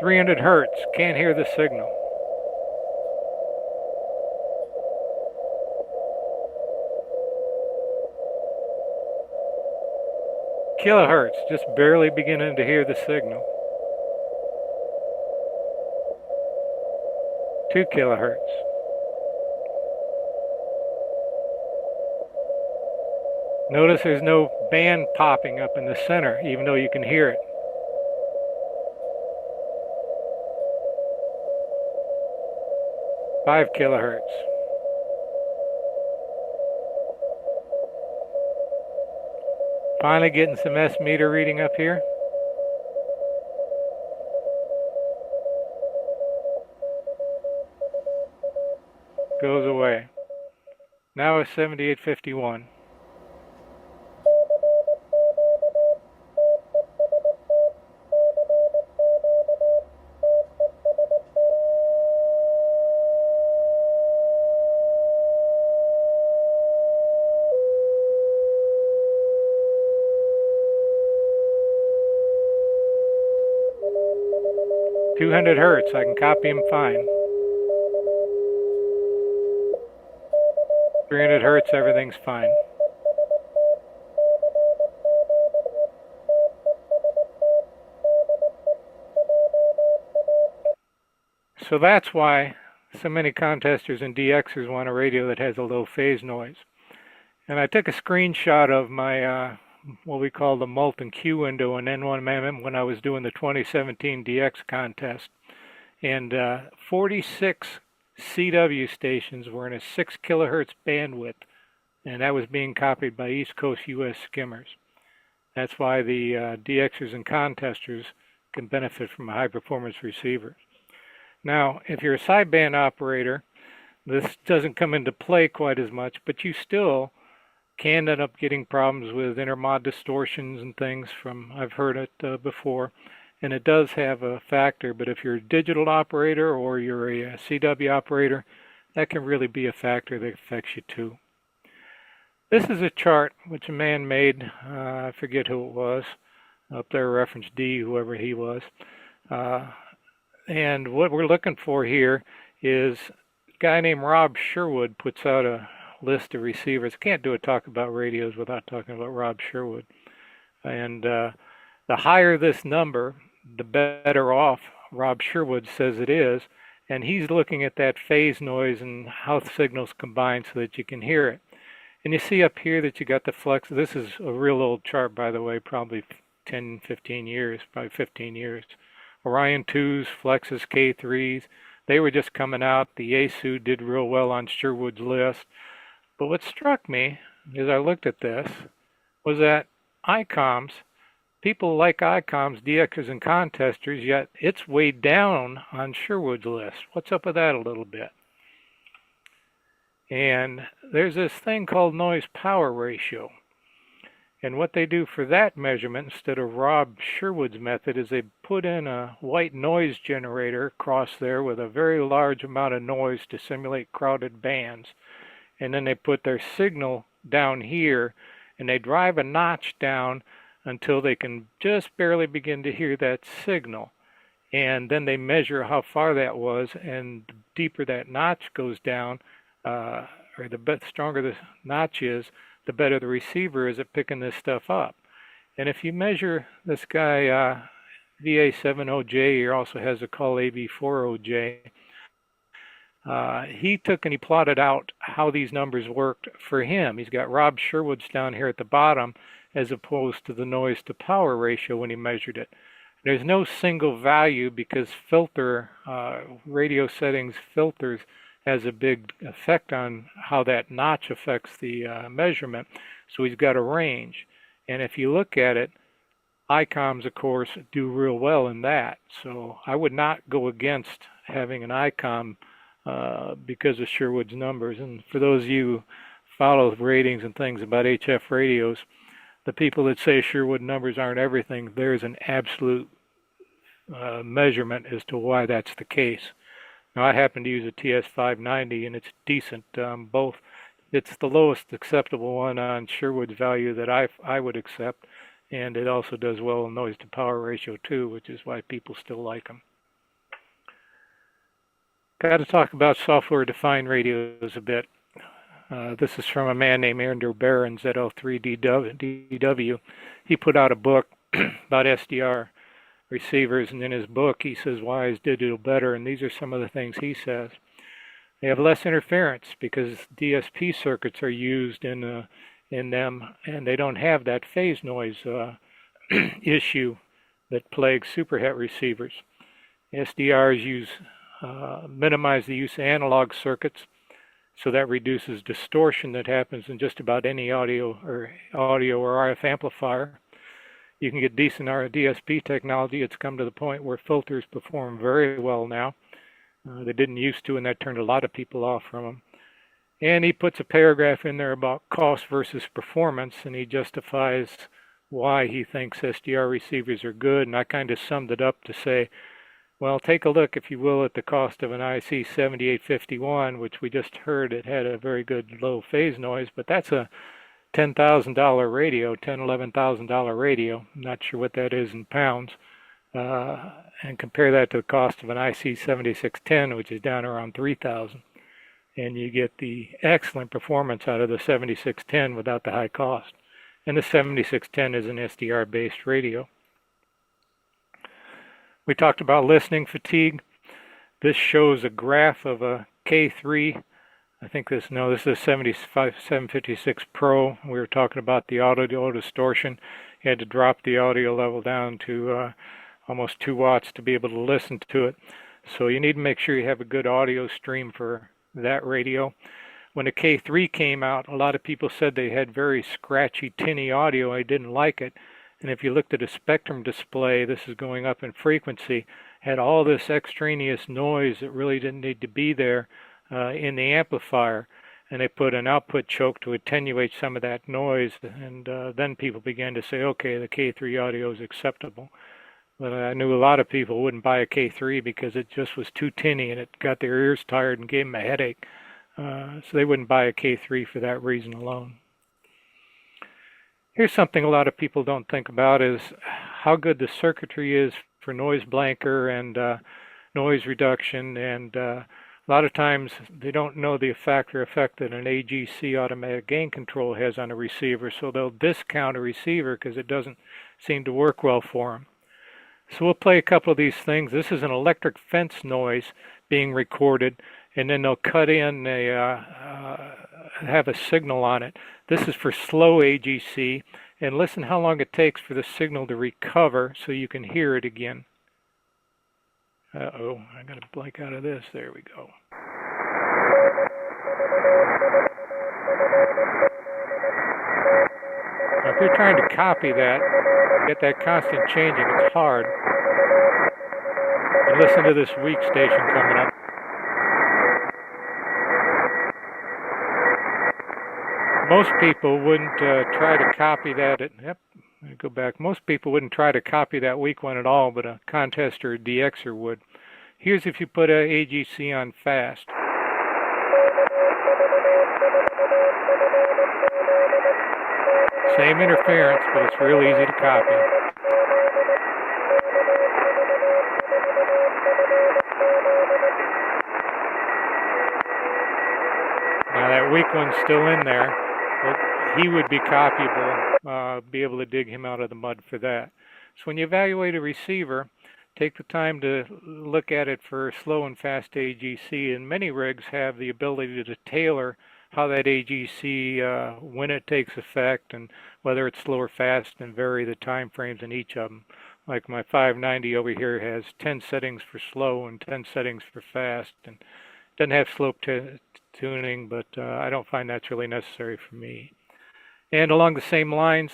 Speaker 3: .300 hertz, can't hear the signal. Kilohertz, just barely beginning to hear the signal. 2 kilohertz. Notice there's no band popping up in the center, even though you can hear it. 5 kilohertz. Finally getting some S meter reading up here. Goes away. Now it's 7851. .200 hertz, I can copy them fine. 300 hertz, everything's fine. So that's why so many contesters and DXers want a radio that has a low phase noise. And I took a screenshot of my what we call the molten Q window in N1MM when I was doing the 2017 DX contest. And 46 CW stations were in a 6 kilohertz bandwidth, and that was being copied by East Coast US skimmers. That's why the DXers and contesters can benefit from a high performance receiver. Now, if you're a sideband operator, this doesn't come into play quite as much, but you still can end up getting problems with intermod distortions and things from, I've heard it before, and it does have a factor, but if you're a digital operator or you're a CW operator, that can really be a factor that affects you too. This is a chart which a man made, I forget who it was, up there reference D, whoever he was, and what we're looking for here is a guy named Rob Sherwood puts out a list of receivers. Can't do a talk about radios without talking about Rob Sherwood. And the higher this number, the better off Rob Sherwood says it is. And he's looking at that phase noise and how signals combine so that you can hear it. And you see up here that you got the flex. This is a real old chart, by the way, probably 10, 15 years, probably 15 years. Orion 2s, Flexes, K3s, they were just coming out. The ASU did real well on Sherwood's list. But what struck me as I looked at this was that ICOMs, people like ICOMs, DXers, and contesters, yet it's way down on Sherwood's list. What's up with that a little bit? And there's this thing called noise power ratio. And what they do for that measurement, instead of Rob Sherwood's method, is they put in a white noise generator across there with a very large amount of noise to simulate crowded bands. And then they put their signal down here, and they drive a notch down until they can just barely begin to hear that signal. And then they measure how far that was, and the deeper that notch goes down, or the stronger the notch is, the better the receiver is at picking this stuff up. And if you measure this guy, VA70J, he also has a call AB40J, he took and he plotted out how these numbers worked for him. He's got Rob Sherwood's down here at the bottom as opposed to the noise to power ratio when he measured it. There's no single value because radio settings filters has a big effect on how that notch affects the measurement. So he's got a range. And if you look at it, ICOMs, of course, do real well in that. So I would not go against having an ICOM because of Sherwood's numbers. And for those of you who follow ratings and things about HF radios, the people that say Sherwood numbers aren't everything, there's an absolute measurement as to why that's the case. Now, I happen to use a TS590, and it's decent. Both, it's the lowest acceptable one on Sherwood's value that I would accept, and it also does well in noise to power ratio too, which is why people still like them. Got to talk about software-defined radios a bit. This is from a man named Andrew Barron's at L3DW. He put out a book about SDR receivers, and in his book he says why is digital better, and these are some of the things he says. They have less interference because DSP circuits are used in them, and they don't have that phase noise issue that plagues superhet receivers. SDRs minimize the use of analog circuits, so that reduces distortion that happens in just about any audio or RF amplifier. You can get decent DSP technology. It's come to the point where filters perform very well now. They didn't used to, and that turned a lot of people off from them. And he puts a paragraph in there about cost versus performance, and he justifies why he thinks SDR receivers are good. And I kind of summed it up to say, well, take a look, if you will, at the cost of an IC 7851, which we just heard it had a very good low phase noise, but that's a $10,000 radio, $11,000 radio. I'm not sure what that is in pounds. And compare that to the cost of an IC 7610, which is down around $3,000. And you get the excellent performance out of the 7610 without the high cost. And the 7610 is an SDR-based radio. We talked about listening fatigue. This shows a graph of a K3. I think this is a 756 Pro. We were talking about the audio distortion. You had to drop the audio level down to almost 2 watts to be able to listen to it. So you need to make sure you have a good audio stream for that radio. When the K3 came out, a lot of people said they had very scratchy, tinny audio. I didn't like it. And if you looked at a spectrum display, this is going up in frequency, had all this extraneous noise that really didn't need to be there in the amplifier. And they put an output choke to attenuate some of that noise. And then people began to say, okay, the K3 audio is acceptable. But I knew a lot of people wouldn't buy a K3 because it just was too tinny and it got their ears tired and gave them a headache. So they wouldn't buy a K3 for that reason alone. Here's something a lot of people don't think about is how good the circuitry is for noise blanker and noise reduction. And a lot of times they don't know the factor effect that an AGC automatic gain control has on a receiver. So they'll discount a receiver because it doesn't seem to work well for them. So we'll play a couple of these things. This is an electric fence noise being recorded, and then they'll cut in have a signal on it. This is for slow AGC, and listen how long it takes for the signal to recover so you can hear it again. Uh-oh, I got to blank out of this. There we go. Now, if you're trying to copy that, get that constant changing, it's hard. And listen to this weak station coming up. most people wouldn't try to copy that. Yep, let me go back. Most people wouldn't try to copy that weak one at all, but a contester or DXer would. Here's if you put a AGC on fast. Same interference, but it's real easy to copy. Now that weak one's still in there, but he would be copyable, be able to dig him out of the mud for that. So when you evaluate a receiver, take the time to look at it for slow and fast AGC, and many rigs have the ability to tailor how that AGC, when it takes effect, and whether it's slow or fast, and vary the time frames in each of them. Like my 590 over here has 10 settings for slow and 10 settings for fast, and doesn't have slope tuning, but I don't find that's really necessary for me. And along the same lines,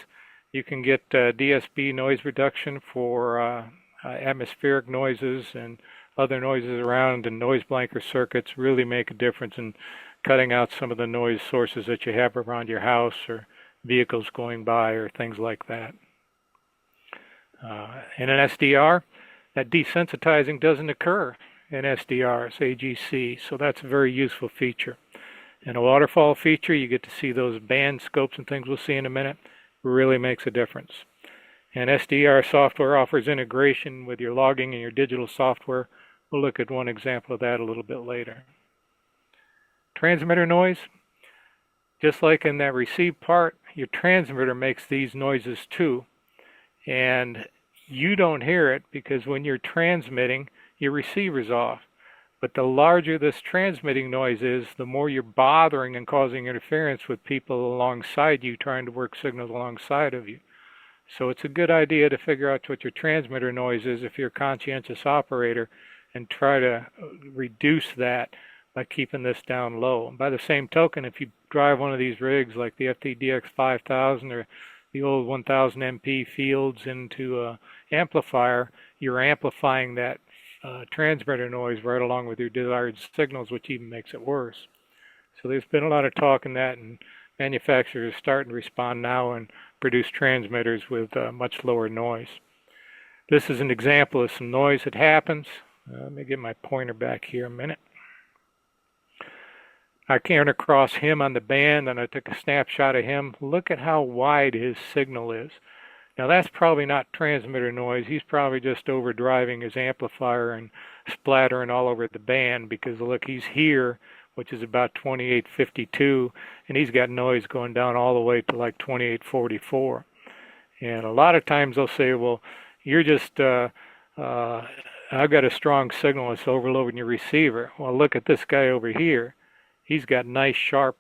Speaker 3: you can get DSB noise reduction for atmospheric noises and other noises around, and noise blanker circuits really make a difference in cutting out some of the noise sources that you have around your house or vehicles going by or things like that. In an SDR, that desensitizing doesn't occur in SDRs, AGC, so that's a very useful feature. In a waterfall feature, you get to see those band scopes and things we'll see in a minute. Really makes a difference. And SDR software offers integration with your logging and your digital software. We'll look at one example of that a little bit later. Transmitter noise, just like in that receive part, your transmitter makes these noises too. And you don't hear it because when you're transmitting, your receiver's off. But the larger this transmitting noise is, the more you're bothering and causing interference with people alongside you trying to work signals alongside of you. So it's a good idea to figure out what your transmitter noise is if you're a conscientious operator and try to reduce that by keeping this down low. And by the same token, if you drive one of these rigs like the FTDX 5000 or the old 1000 MP Fields into an amplifier, you're amplifying that transmitter noise right along with your desired signals, which even makes it worse. So there's been a lot of talk in that, and manufacturers are starting to respond now and produce transmitters with much lower noise. This is an example of some noise that happens. Let me get my pointer back here a minute. I came across him on the band and I took a snapshot of him. Look at how wide his signal is. Now that's probably not transmitter noise. He's probably just overdriving his amplifier and splattering all over the band, because look, he's here, which is about 2852, and he's got noise going down all the way to like 2844. And a lot of times they'll say, well, you're just, I've got a strong signal, it's overloading your receiver. Well, look at this guy over here. He's got nice sharp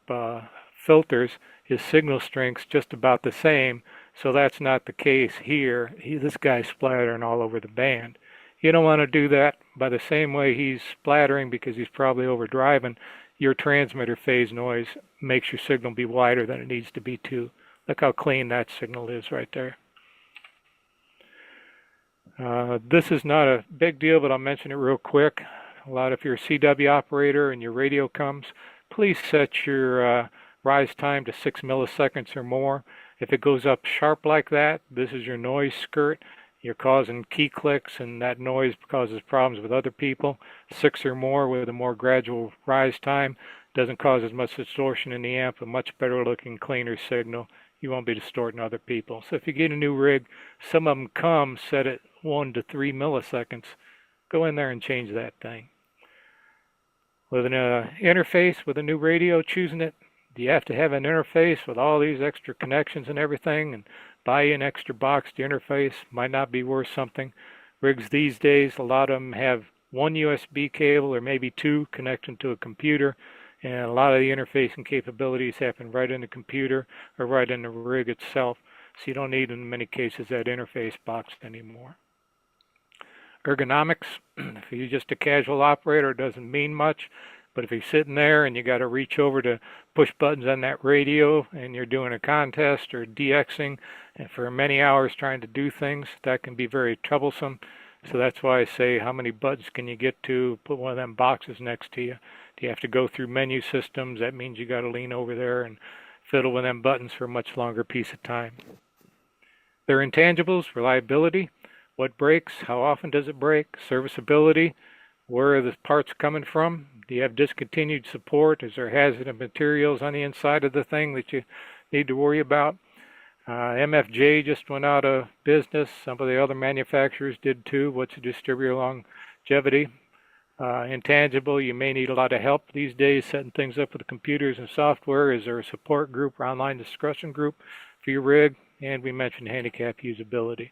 Speaker 3: filters. His signal strength's just about the same. So that's not the case here. This guy's splattering all over the band. You don't want to do that. By the same way he's splattering because he's probably overdriving, your transmitter phase noise makes your signal be wider than it needs to be too. Look how clean that signal is right there. This is not a big deal, but I'll mention it real quick. If you're a CW operator and your radio comes, please set your rise time to 6 milliseconds or more. If it goes up sharp like that, this is your noise skirt. You're causing key clicks, and that noise causes problems with other people. 6 or more with a more gradual rise time doesn't cause as much distortion in the amp, a much better looking, cleaner signal. You won't be distorting other people. So if you get a new rig, some of them come set at 1 to 3 milliseconds. Go in there and change that thing. With an interface with a new radio, choosing it, do you have to have an interface with all these extra connections and everything, and buy an extra box to interface? Might not be worth something. Rigs these days, a lot of them have one USB cable or maybe 2 connecting to a computer, and a lot of the interfacing capabilities happen right in the computer or right in the rig itself, so you don't need in many cases that interface box anymore. Ergonomics, if you're just a casual operator, it doesn't mean much. But if you're sitting there and you got to reach over to push buttons on that radio and you're doing a contest or DXing and for many hours trying to do things, that can be very troublesome. So that's why I say, how many buttons can you get to? Put one of them boxes next to you. Do you have to go through menu systems? That means you got to lean over there and fiddle with them buttons for a much longer piece of time. Their intangibles: reliability, what breaks, how often does it break, serviceability, where are the parts coming from, do you have discontinued support, is there hazardous materials on the inside of the thing that you need to worry about. MFJ just went out of business. Some of the other manufacturers did too. What's the distributor longevity? Intangible, you may need a lot of help these days setting things up with the computers and software. Is there a support group or online discussion group for your rig? And we mentioned handicap usability.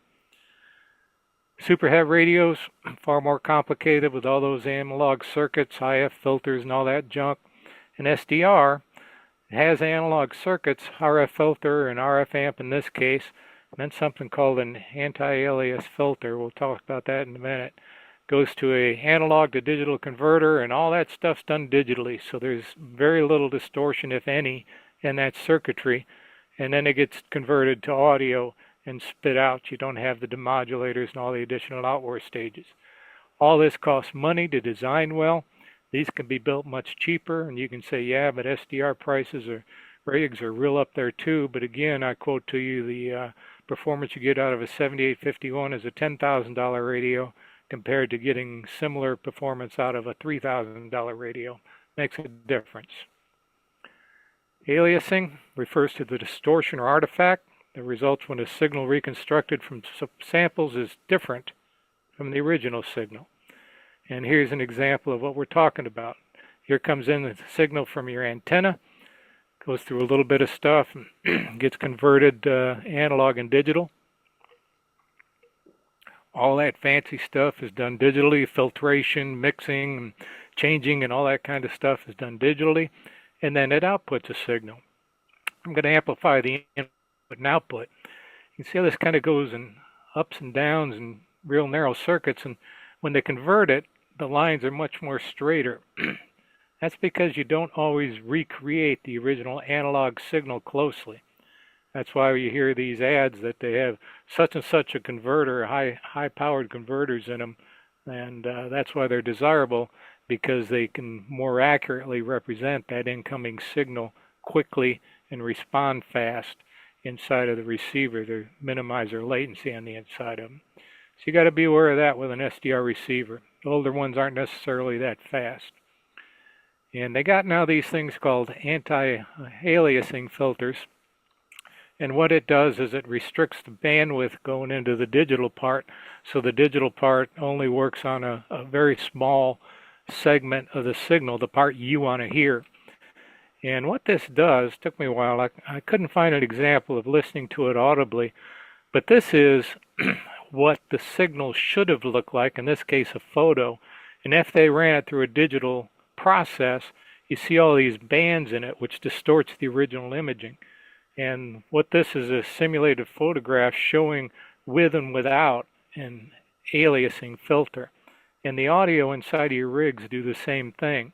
Speaker 3: Superhead radios, far more complicated with all those analog circuits, IF filters and all that junk. An SDR has analog circuits, RF filter and RF amp in this case, and then something called an anti-alias filter. We'll talk about that in a minute. Goes to a analog to digital converter, and all that stuff's done digitally, so there's very little distortion, if any, in that circuitry, and then it gets converted to audio and spit out. You don't have the demodulators and all the additional outward stages. All this costs money to design well. These can be built much cheaper, and you can say, yeah, but SDR prices or rigs are real up there too. But again, I quote to you the performance you get out of a 7851 is a $10,000 radio compared to getting similar performance out of a $3,000 radio. Makes a difference. Aliasing refers to the distortion or artifact that results when a signal reconstructed from samples is different from the original signal. And here's an example of what we're talking about. Here comes in the signal from your antenna, goes through a little bit of stuff, and gets converted analog and digital. All that fancy stuff is done digitally. Filtration, mixing, changing, and all that kind of stuff is done digitally. And then it outputs a signal. I'm going to amplify the input and output. You can see how this kind of goes in ups and downs and real narrow circuits. And when they convert it, the lines are much more straighter. That's because you don't always recreate the original analog signal closely. That's why you hear these ads that they have such and such a converter, high-powered converters in them, and that's why they're desirable, because they can more accurately represent that incoming signal quickly and respond fast inside of the receiver to minimize their latency on the inside of them. So you got to be aware of that with an SDR receiver. The older ones aren't necessarily that fast. And they got now these things called anti-aliasing filters. And what it does is it restricts the bandwidth going into the digital part, so the digital part only works on a very small segment of the signal, the part you want to hear. And what this does, took me a while, I couldn't find an example of listening to it audibly, but this is what the signal should have looked like, in this case a photo. And if they ran it through a digital process, you see all these bands in it, which distorts the original imaging. And what this is a simulated photograph showing with and without an aliasing filter. And the audio inside of your rigs do the same thing.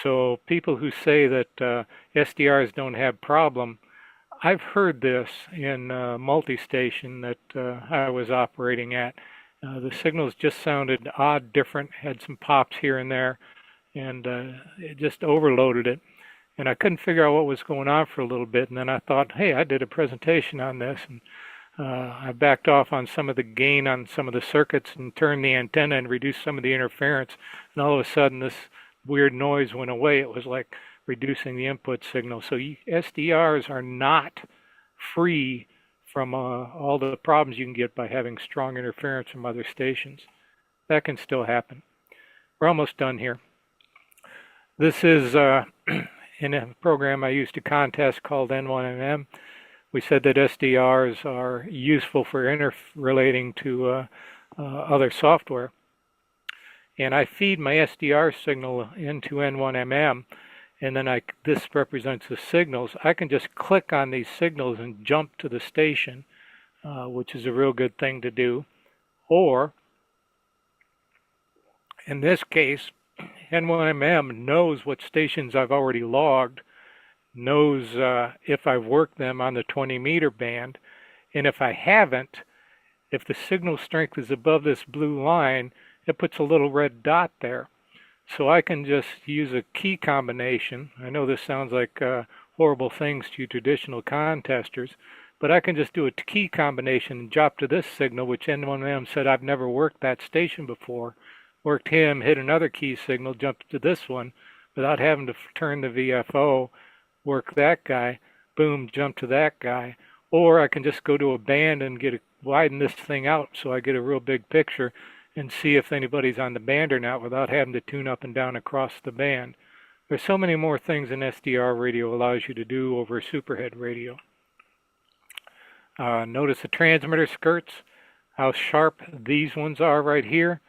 Speaker 3: So people who say that SDRs don't have problem, I've heard this in multi-station that I was operating at. The signals just sounded odd, different, had some pops here and there, and it just overloaded it. And I couldn't figure out what was going on for a little bit, and then I thought, hey, I did a presentation on this, and I backed off on some of the gain on some of the circuits and turned the antenna and reduced some of the interference, and all of a sudden this weird noise went away. It was like reducing the input signal. So SDRs are not free from all the problems you can get by having strong interference from other stations. That can still happen. We're almost done here. This is in a program I used to contest called N1MM. We said that SDRs are useful for interrelating to other software. And I feed my SDR signal into N1MM, and then this represents the signals. I can just click on these signals and jump to the station, which is a real good thing to do. Or, in this case, N1MM knows what stations I've already logged, knows if I've worked them on the 20-meter band, and if I haven't, if the signal strength is above this blue line, it puts a little red dot there. So I can just use a key combination. I know this sounds like horrible things to traditional contesters. But I can just do a key combination and drop to this signal, which N1M said I've never worked that station before. Worked him, hit another key signal, jumped to this one without having to turn the VFO, work that guy, boom, jump to that guy. Or I can just go to a band and widen this thing out so I get a real big picture and see if anybody's on the band or not without having to tune up and down across the band. There's so many more things an SDR radio allows you to do over a superhead radio. Notice the transmitter skirts, how sharp these ones are right here.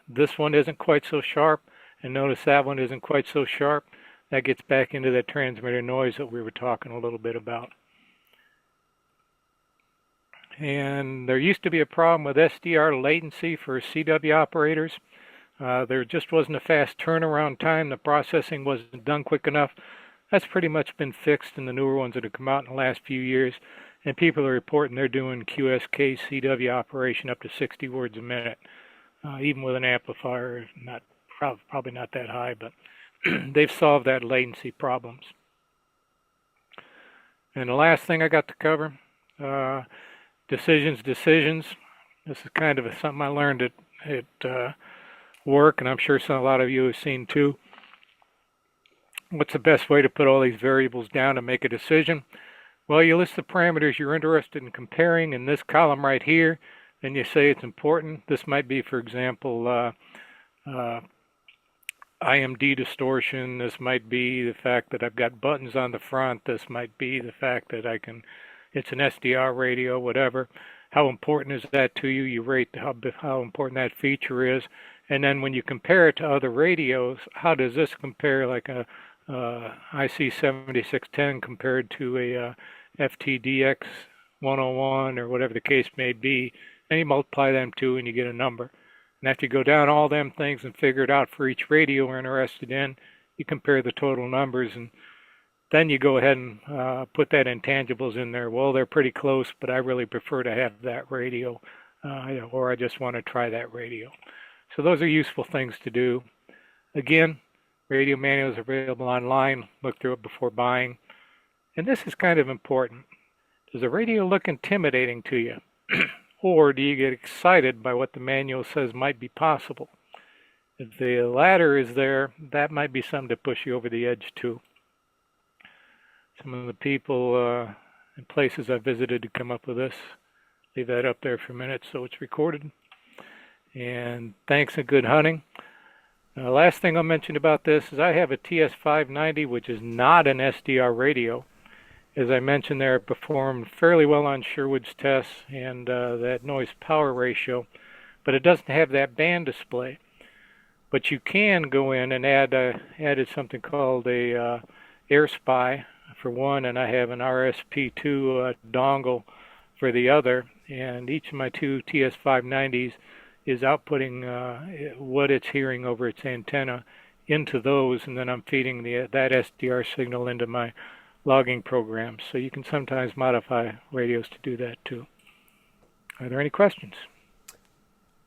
Speaker 3: This one isn't quite so sharp, and notice that one isn't quite so sharp. That gets back into that transmitter noise that we were talking a little bit about. And there used to be a problem with SDR latency for CW operators. There just wasn't a fast turnaround time. The processing wasn't done quick enough. That's pretty much been fixed in the newer ones that have come out in the last few years. And people are reporting they're doing QSK CW operation up to 60 words a minute, even with an amplifier, probably not that high, but they've solved that latency problems. And the last thing I got to cover, decisions. This is kind of something I learned at work, and I'm sure a lot of you have seen too. What's the best way to put all these variables down and make a decision? Well, you list the parameters you're interested in comparing in this column right here. Then you say it's important. This might be, for example, IMD distortion. This might be the fact that I've got buttons on the front. This might be the fact that it's an SDR radio, whatever. How important is that to you? You rate how important that feature is. And then when you compare it to other radios, how does this compare, like a IC 7610 compared to a FTDX 101 or whatever the case may be, and you multiply them two and you get a number. And after you go down all them things and figure it out for each radio we're interested in, you compare the total numbers, and then you go ahead and put that intangibles in there. Well, they're pretty close, but I really prefer to have that radio, or I just want to try that radio. So those are useful things to do. Again, radio manuals are available online. Look through it before buying. And this is kind of important. Does the radio look intimidating to you? Or do you get excited by what the manual says might be possible? If the latter is there, that might be something to push you over the edge too. Some of the people and places I visited to come up with this. Leave that up there for a minute so it's recorded. And thanks and good hunting. Last thing I'll mention about this is I have a TS590, which is not an SDR radio. As I mentioned there, it performed fairly well on Sherwood's tests and that noise power ratio, but it doesn't have that band display. But you can go in and added something called a Air Spy for one, and I have an RSP2 dongle for the other, and each of my two TS590s is outputting what it's hearing over its antenna into those, and then I'm feeding that SDR signal into my logging programs. So you can sometimes modify radios to do that too. Are there any questions?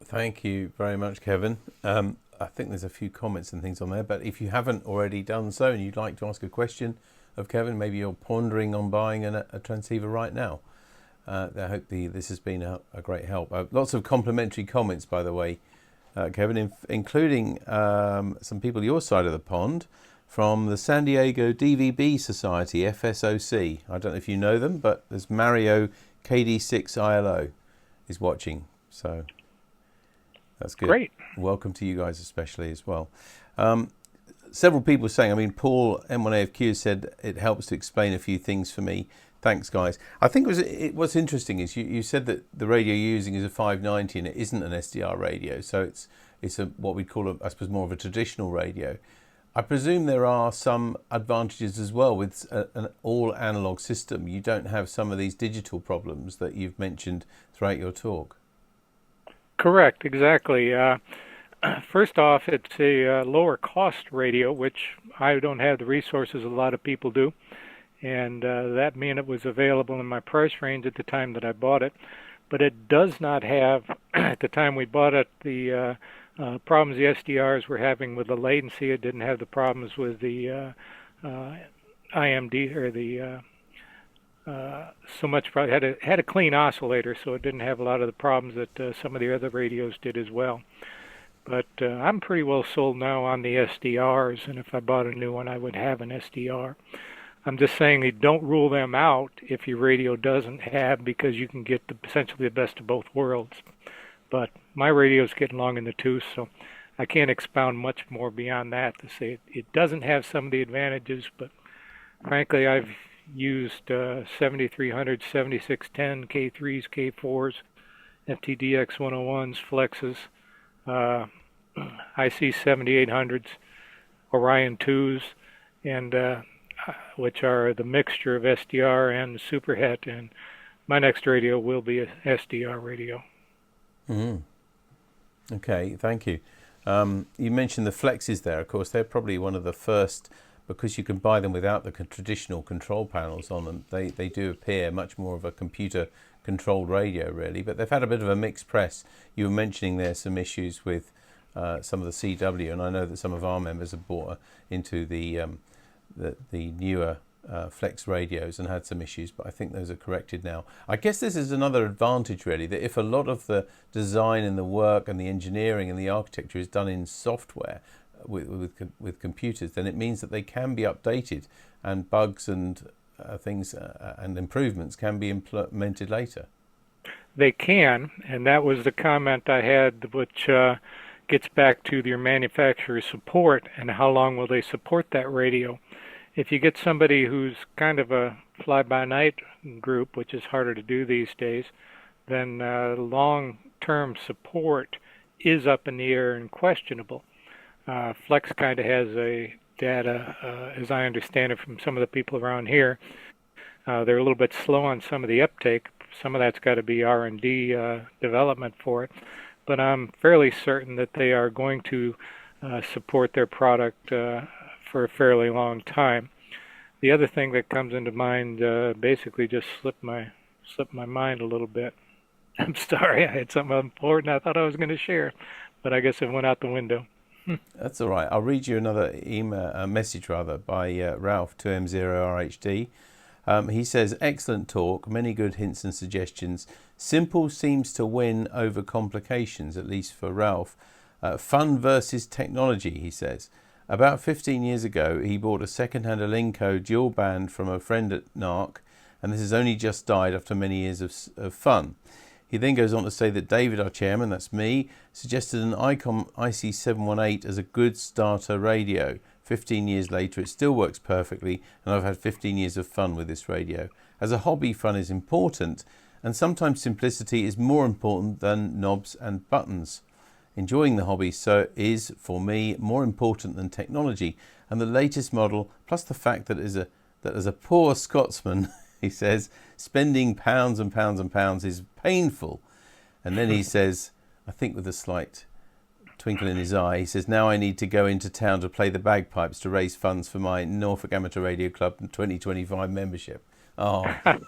Speaker 1: Thank you very much, Kevin. I think there's a few comments and things on there, but if you haven't already done so and you'd like to ask a question of Kevin, maybe you're pondering on buying a transceiver right now, I hope this has been a great help. Lots of complimentary comments, by the way, Kevin, including some people your side of the pond from the San Diego DVB Society, FSOC. I don't know if you know them, but there's Mario KD6ILO is watching, so that's good.
Speaker 3: Great.
Speaker 1: Welcome to you guys especially as well. Several people saying, I mean, Paul M1AFQ said it helps to explain a few things for me. Thanks, guys. I think what's interesting is you said that the radio you're using is a 590 and it isn't an SDR radio, so it's what we'd call, I suppose, more of a traditional radio. I presume there are some advantages as well with an all analog system. You don't have some of these digital problems that you've mentioned throughout your talk.
Speaker 3: Correct, exactly. First off, it's a lower cost radio, which I don't have the resources a lot of people do. And that meant it was available in my price range at the time that I bought it. But it does not have, at the time we bought it, the problems the SDRs were having with the latency. It didn't have the problems with the IMD or the so much probably had a clean oscillator, so it didn't have a lot of the problems that some of the other radios did as well. But I'm pretty well sold now on the SDRs, and if I bought a new one, I would have an SDR. I'm just saying you don't rule them out if your radio doesn't have, because you can get essentially the best of both worlds. But my radio's getting long in the tooth, so I can't expound much more beyond that to say it doesn't have some of the advantages, but frankly, I've used 7300, 7610, K3s, K4s, FTDX 101s, Flexes, IC 7800s, Orion 2s, and which are the mixture of SDR and Superhet, and my next radio will be a SDR radio.
Speaker 1: Mm-hmm. Okay, thank you. You mentioned the Flexes there. Of course, they're probably one of the first, because you can buy them without the traditional control panels on them. They do appear much more of a computer-controlled radio, really, but they've had a bit of a mixed press. You were mentioning there's some issues with some of the CW, and I know that some of our members have bought into the newer Flex radios and had some issues, but I think those are corrected now. I guess this is another advantage, really, that if a lot of the design and the work and the engineering and the architecture is done in software with computers, then it means that they can be updated and bugs and things and improvements can be implemented later.
Speaker 3: They can, and that was the comment I had, which gets back to your manufacturer support and how long will they support that radio. If you get somebody who's kind of a fly-by-night group, which is harder to do these days, then long-term support is up in the air and questionable. Flex kind of has a data, as I understand it from some of the people around here. They're a little bit slow on some of the uptake. Some of that's got to be R&D development for it. But I'm fairly certain that they are going to support their product for a fairly long time. The other thing that comes into mind basically just slipped my mind a little bit. I'm sorry, I had something important I thought I was going to share, but I guess it went out the window.
Speaker 1: That's all right. I'll read you another message by Ralph 2M0RHD. He says, excellent talk, many good hints and suggestions. Simple seems to win over complications, at least for Ralph. Fun versus technology, he says. About 15 years ago, he bought a second-hand Alinco dual band from a friend at NARC, and this has only just died after many years of fun. He then goes on to say that David, our chairman, that's me, suggested an ICOM IC718 as a good starter radio. 15 years later, it still works perfectly, and I've had 15 years of fun with this radio. As a hobby, fun is important, and sometimes simplicity is more important than knobs and buttons. Enjoying the hobby is, for me, more important than technology, and the latest model, plus the fact that as a poor Scotsman, he says, spending pounds and pounds and pounds is painful. And then he says, I think with a slight twinkle in his eye, he says, now I need to go into town to play the bagpipes to raise funds for my Norfolk Amateur Radio Club 2025 membership. Oh, I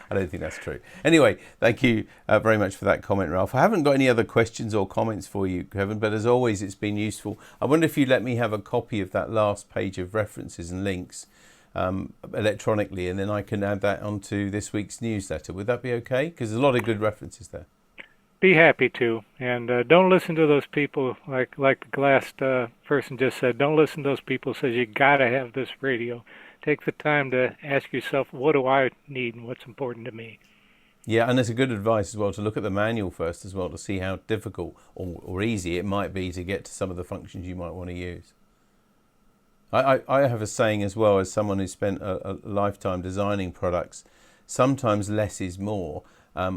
Speaker 1: don't think that's true. Anyway, thank you very much for that comment, Ralph. I haven't got any other questions or comments for you, Kevin, but as always, it's been useful. I wonder if you'd let me have a copy of that last page of references and links electronically, and then I can add that onto this week's newsletter. Would that be okay? Because there's a lot of good references there.
Speaker 3: Be happy to, and don't listen to those people like the last person just said. Don't listen to those people who says you gotta have this radio. Take the time to ask yourself, what do I need and what's important to me?
Speaker 1: Yeah, and it's a good advice as well to look at the manual first as well to see how difficult or easy it might be to get to some of the functions you might want to use. I have a saying as well, as someone who spent a lifetime designing products, sometimes less is more.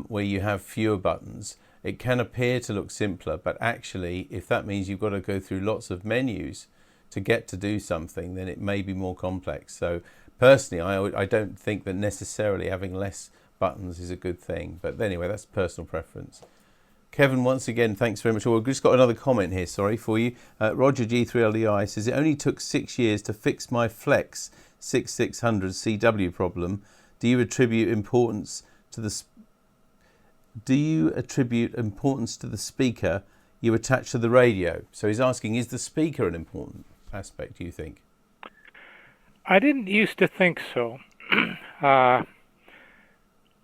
Speaker 1: Where you have fewer buttons, it can appear to look simpler, but actually if that means you've got to go through lots of menus to get to do something, then it may be more complex. So personally, I don't think that necessarily having less buttons is a good thing, but anyway, that's personal preference. Kevin, once again, thanks very much. We've just got another comment here, sorry, for you. Roger G3LDI says, it only took 6 years to fix my Flex 6600 CW problem. Do you attribute importance to the speaker you attach to the radio? So he's asking, is the speaker an important aspect, do you think?
Speaker 3: I didn't used to think so. uh,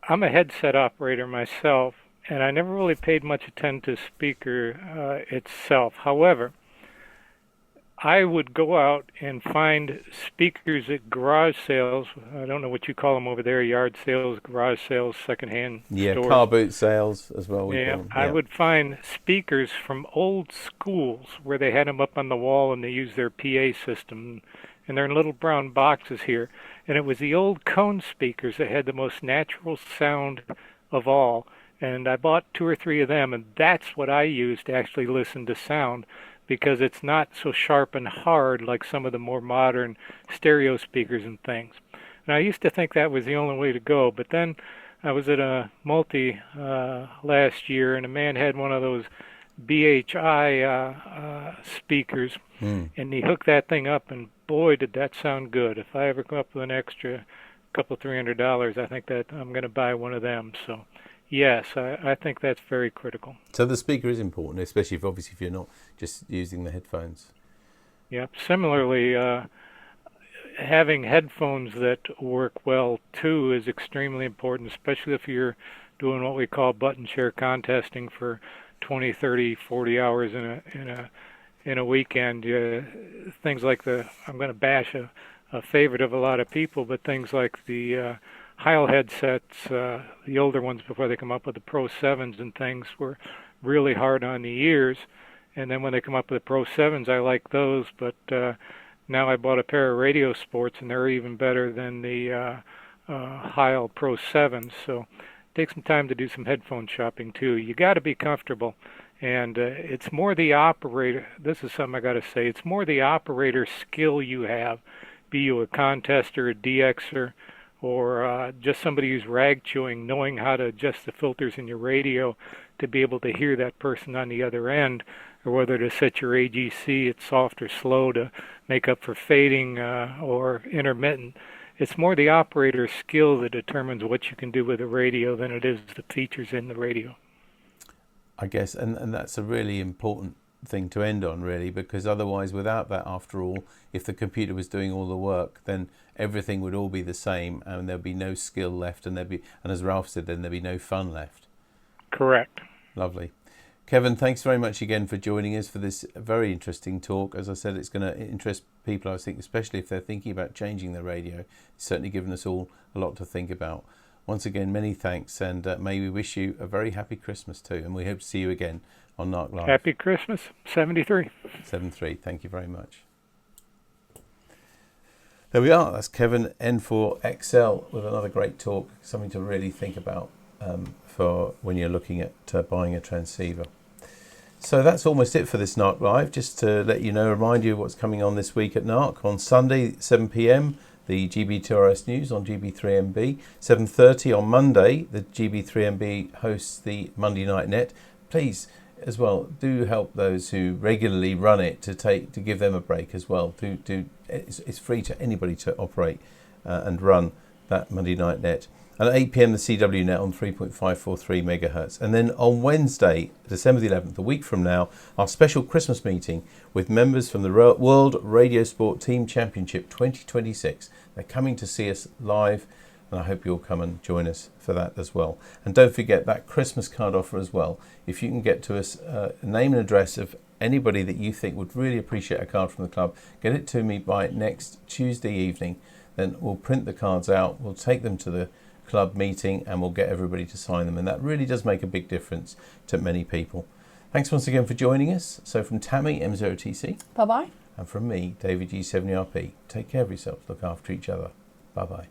Speaker 3: I'm a headset operator myself, and I never really paid much attention to speaker itself. However, I would go out and find speakers at garage sales. I don't know what you call them over there, yard sales, garage sales, secondhand stores.
Speaker 1: Car boot sales as well. We call them.
Speaker 3: I would find speakers from old schools where they had them up on the wall and they used their PA system. And they're in little brown boxes here. And it was the old cone speakers that had the most natural sound of all. And I bought 2 or 3 of them, and that's what I used to actually listen to sound, because it's not so sharp and hard like some of the more modern stereo speakers and things. And I used to think that was the only way to go, but then I was at a multi last year, and a man had one of those BHI speakers, and he hooked that thing up, and boy, did that sound good. If I ever come up with an extra couple $300, I think that I'm going to buy one of them. So yes, I think that's very critical.
Speaker 1: So the speaker is important, especially if you're not just using the headphones.
Speaker 3: Yep. Similarly, having headphones that work well too is extremely important, especially if you're doing what we call button share contesting for 20, 30, 40 hours in a weekend. Things like I'm going to bash a favorite of a lot of people, but things like the Heil headsets, the older ones before they come up with the Pro 7s and things, were really hard on the ears. And then when they come up with the Pro 7s, I like those, but now I bought a pair of Radio Sports, and they're even better than the Heil Pro 7s. So take some time to do some headphone shopping too. You got to be comfortable, and it's more the operator. This is something I got to say. It's more the operator skill you have, be you a contester, a DXer, or just somebody who's rag chewing, knowing how to adjust the filters in your radio to be able to hear that person on the other end, or whether to set your AGC at soft or slow to make up for fading or intermittent. It's more the operator's skill that determines what you can do with the radio than it is the features in the radio.
Speaker 1: I guess, and that's a really important thing to end on, really, because otherwise, without that, after all, if the computer was doing all the work, then everything would all be the same, and there'd be no skill left, and as Ralph said, then there'd be no fun left.
Speaker 3: Correct.
Speaker 1: Lovely. Kevin, thanks very much again for joining us for this very interesting talk. As I said, it's going to interest people, I think, especially if they're thinking about changing their radio. It's certainly given us all a lot to think about. Once again, many thanks, and may we wish you a very happy Christmas too, and we hope to see you again on NARC Live.
Speaker 3: Happy Christmas, 73.
Speaker 1: 73, thank you very much. There we are, that's Kevan N4XL with another great talk, something to really think about for when you're looking at buying a transceiver. So that's almost it for this NARC Live. Just to let you know, remind you of what's coming on this week at NARC. On Sunday, 7 p.m, the GB2RS News on GB3MB. 7:30 on Monday, the GB3MB hosts the Monday Night Net. Please, as well, do help those who regularly run it to give them a break as well. It's free to anybody to operate and run that Monday Night Net. And at 8 p.m, the CW Net on 3.543 megahertz. And then on Wednesday, December the 11th, a week from now, our special Christmas meeting with members from the World Radio Sport Team Championship 2026. They're coming to see us live, and I hope you'll come and join us for that as well. And don't forget that Christmas card offer as well. If you can get to us a name and address of anybody that you think would really appreciate a card from the club, get it to me by next Tuesday evening. Then we'll print the cards out, we'll take them to the club meeting, and we'll get everybody to sign them, and that really does make a big difference to many people. Thanks once again for joining us. So from Tammy M0TC,
Speaker 2: Bye bye.
Speaker 1: and from me, David G70RP, take care of yourselves, look after each other. Bye bye.